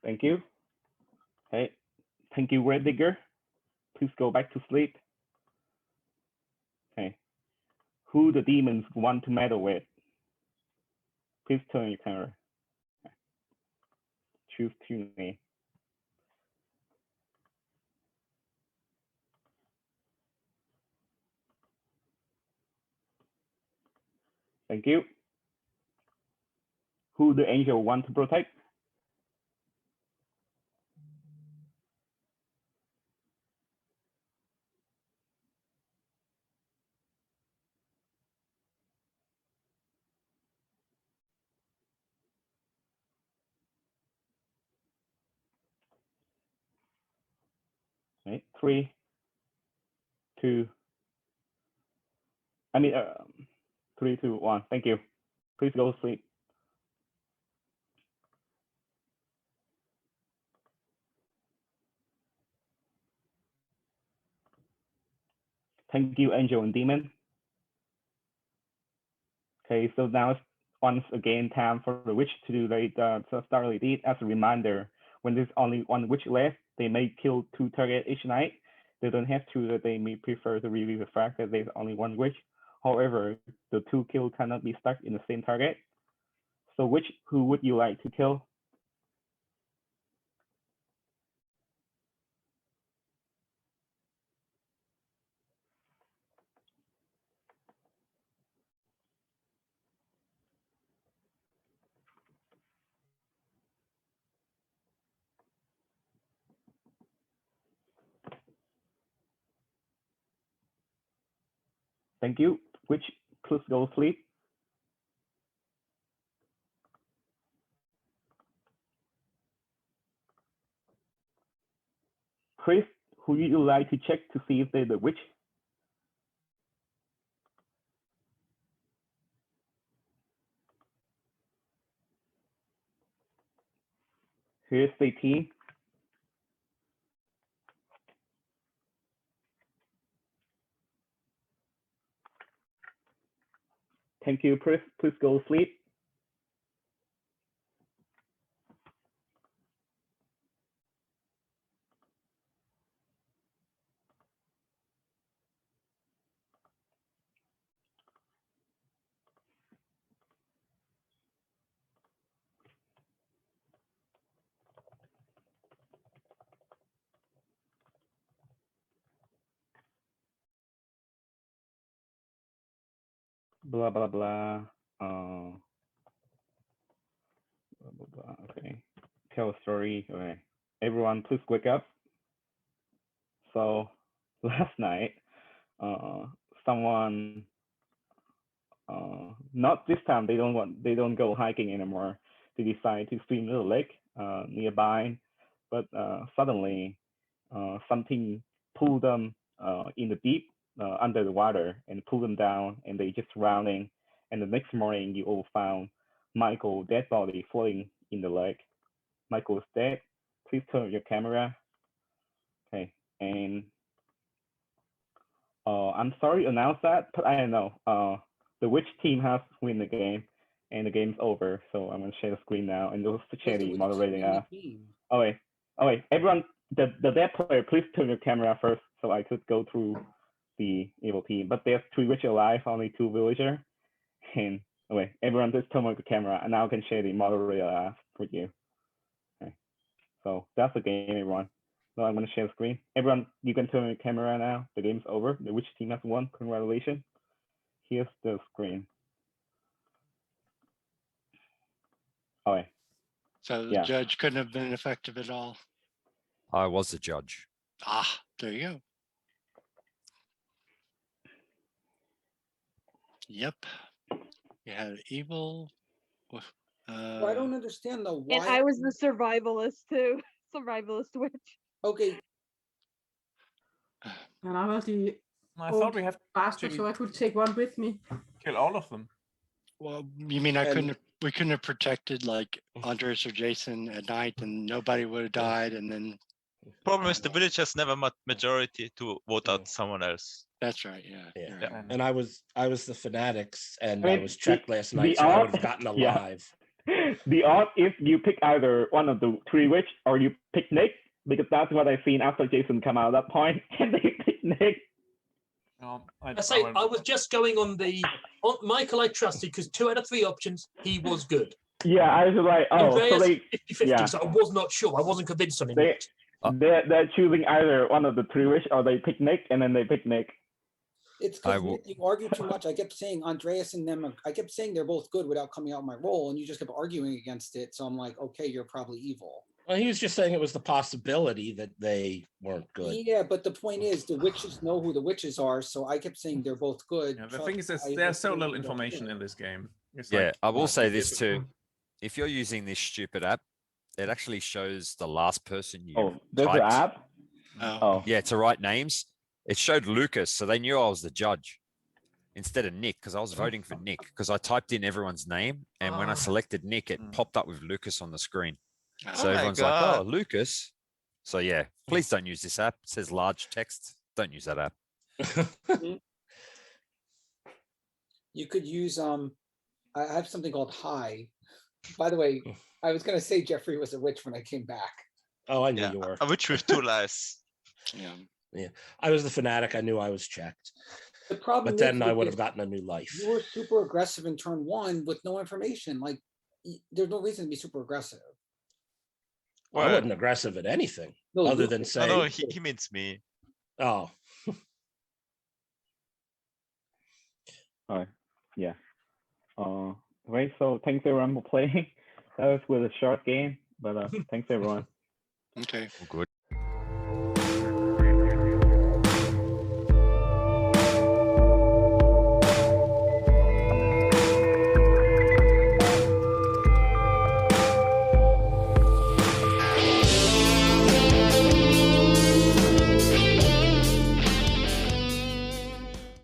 Thank you. Okay. Thank you, Red Digger. Please go back to sleep. Okay. Who the demons want to meddle with? Please turn your camera. Choose 2 names. Thank you. Who the angel want to protect? Okay. 3, 2. 3, 2, 1. Thank you. Please go to sleep. Thank you, angel and demon. Okay, so now it's once again time for the witch to do the starry deed. As a reminder, when there's only one witch left, they may kill 2 targets each night. They don't have to, that they may prefer to reveal the fact that there's only one witch. However, the 2 kills cannot be stuck in the same target. So who would you like to kill? Thank you. Which please go sleep. Chris, who would you like to check to see if they're the witch? Here's the team. Thank you, Chris. Please go sleep. Blah, blah, blah. Blah, blah, blah. Okay. Tell a story. Okay. Everyone, please wake up. So last night, someone, not this time. They don't go hiking anymore. They decide to swim in the lake nearby, but suddenly something pulled them in the deep under the water and pulled them down, and they just drowning. And the next morning, you all found Michael's dead body floating in the lake. Michael's dead. Please turn on your camera. Okay, and I'm sorry to announce that, but I don't know. The witch team has win the game, and the game's over. So I'm gonna share the screen now, and those Chetty moderating. Oh wait, everyone, the dead player, please turn your camera first, so I could go through the evil team. But there's 3 witch alive, only 2 villager, and wait, everyone just turn on the camera, and now I can share the moderator with you. Okay, so that's the game, everyone. So I'm gonna share the screen. Everyone, you can turn on your camera now. The game's over. The witch team has won. Congratulations. Here's the screen. Oh wait. So the judge couldn't have been effective at all. I was the judge. Ah, there you go. Yep. You had evil. I don't understand though. Why? And I was the survivalist too. Survivalist witch. Okay. And I was the I thought we have bastard, to so I could take one with me. kill all of them. Well, you mean we couldn't have protected like Andres or Jason at night, and nobody would have died, and then. Problem is the villagers never majority to vote out someone else. That's right. Yeah. Yeah. And I was the fanatics, and I mean, I was checked last night, the so I odd- would have gotten yeah. alive. The odd if you pick either one of the 3 witch or you pick Nick, because that's what I've seen after Jason come out at that point, and they pick Nick. I say I was just going on Michael. I trusted because 2 out of 3 options he was good. Yeah, I was like, oh, Andreas, so they 50-50, yeah. so I was not sure. I wasn't convinced on him. They're choosing either one of the 3 witch or they pick Nick, and then they pick Nick. It's because you argue too much. I kept saying Andreas and them. I kept saying they're both good without coming out my role, and you just kept arguing against it. So I'm like, okay, you're probably evil. Well, he was just saying it was the possibility that they weren't good. Yeah, but the point is, the witches know who the witches are. So I kept saying they're both good. Yeah, the thing is, there's so little information in this game. It's Yeah, like, I will say it's this too. If you're using this stupid app, it actually shows the last person you Oh, there's an typed. app? Oh. Yeah, to write names. It showed Lucas, so they knew I was the judge instead of Nick, because I was voting for Nick, because I typed in everyone's name, and when I selected Nick, it popped up with Lucas on the screen. So everyone's like, oh, Lucas. So yeah, please don't use this app. It says large text. Don't use that app. You could use I have something called Hi. By the way, I was gonna say Jeffrey was a witch when I came back. Oh, I knew you were. A witch with 2 lives. Yeah. I was the fanatic. I knew I was checked. The problem But then is I would because have gotten a new life. You were super aggressive in turn 1 with no information. Like there's no reason to be super aggressive. I wasn't aggressive at anything No, other you- than Oh, saying, no, he means me. oh, All right. Yeah. Right. So thanks everyone for playing. That was with a short game, but thanks everyone. Okay. Good.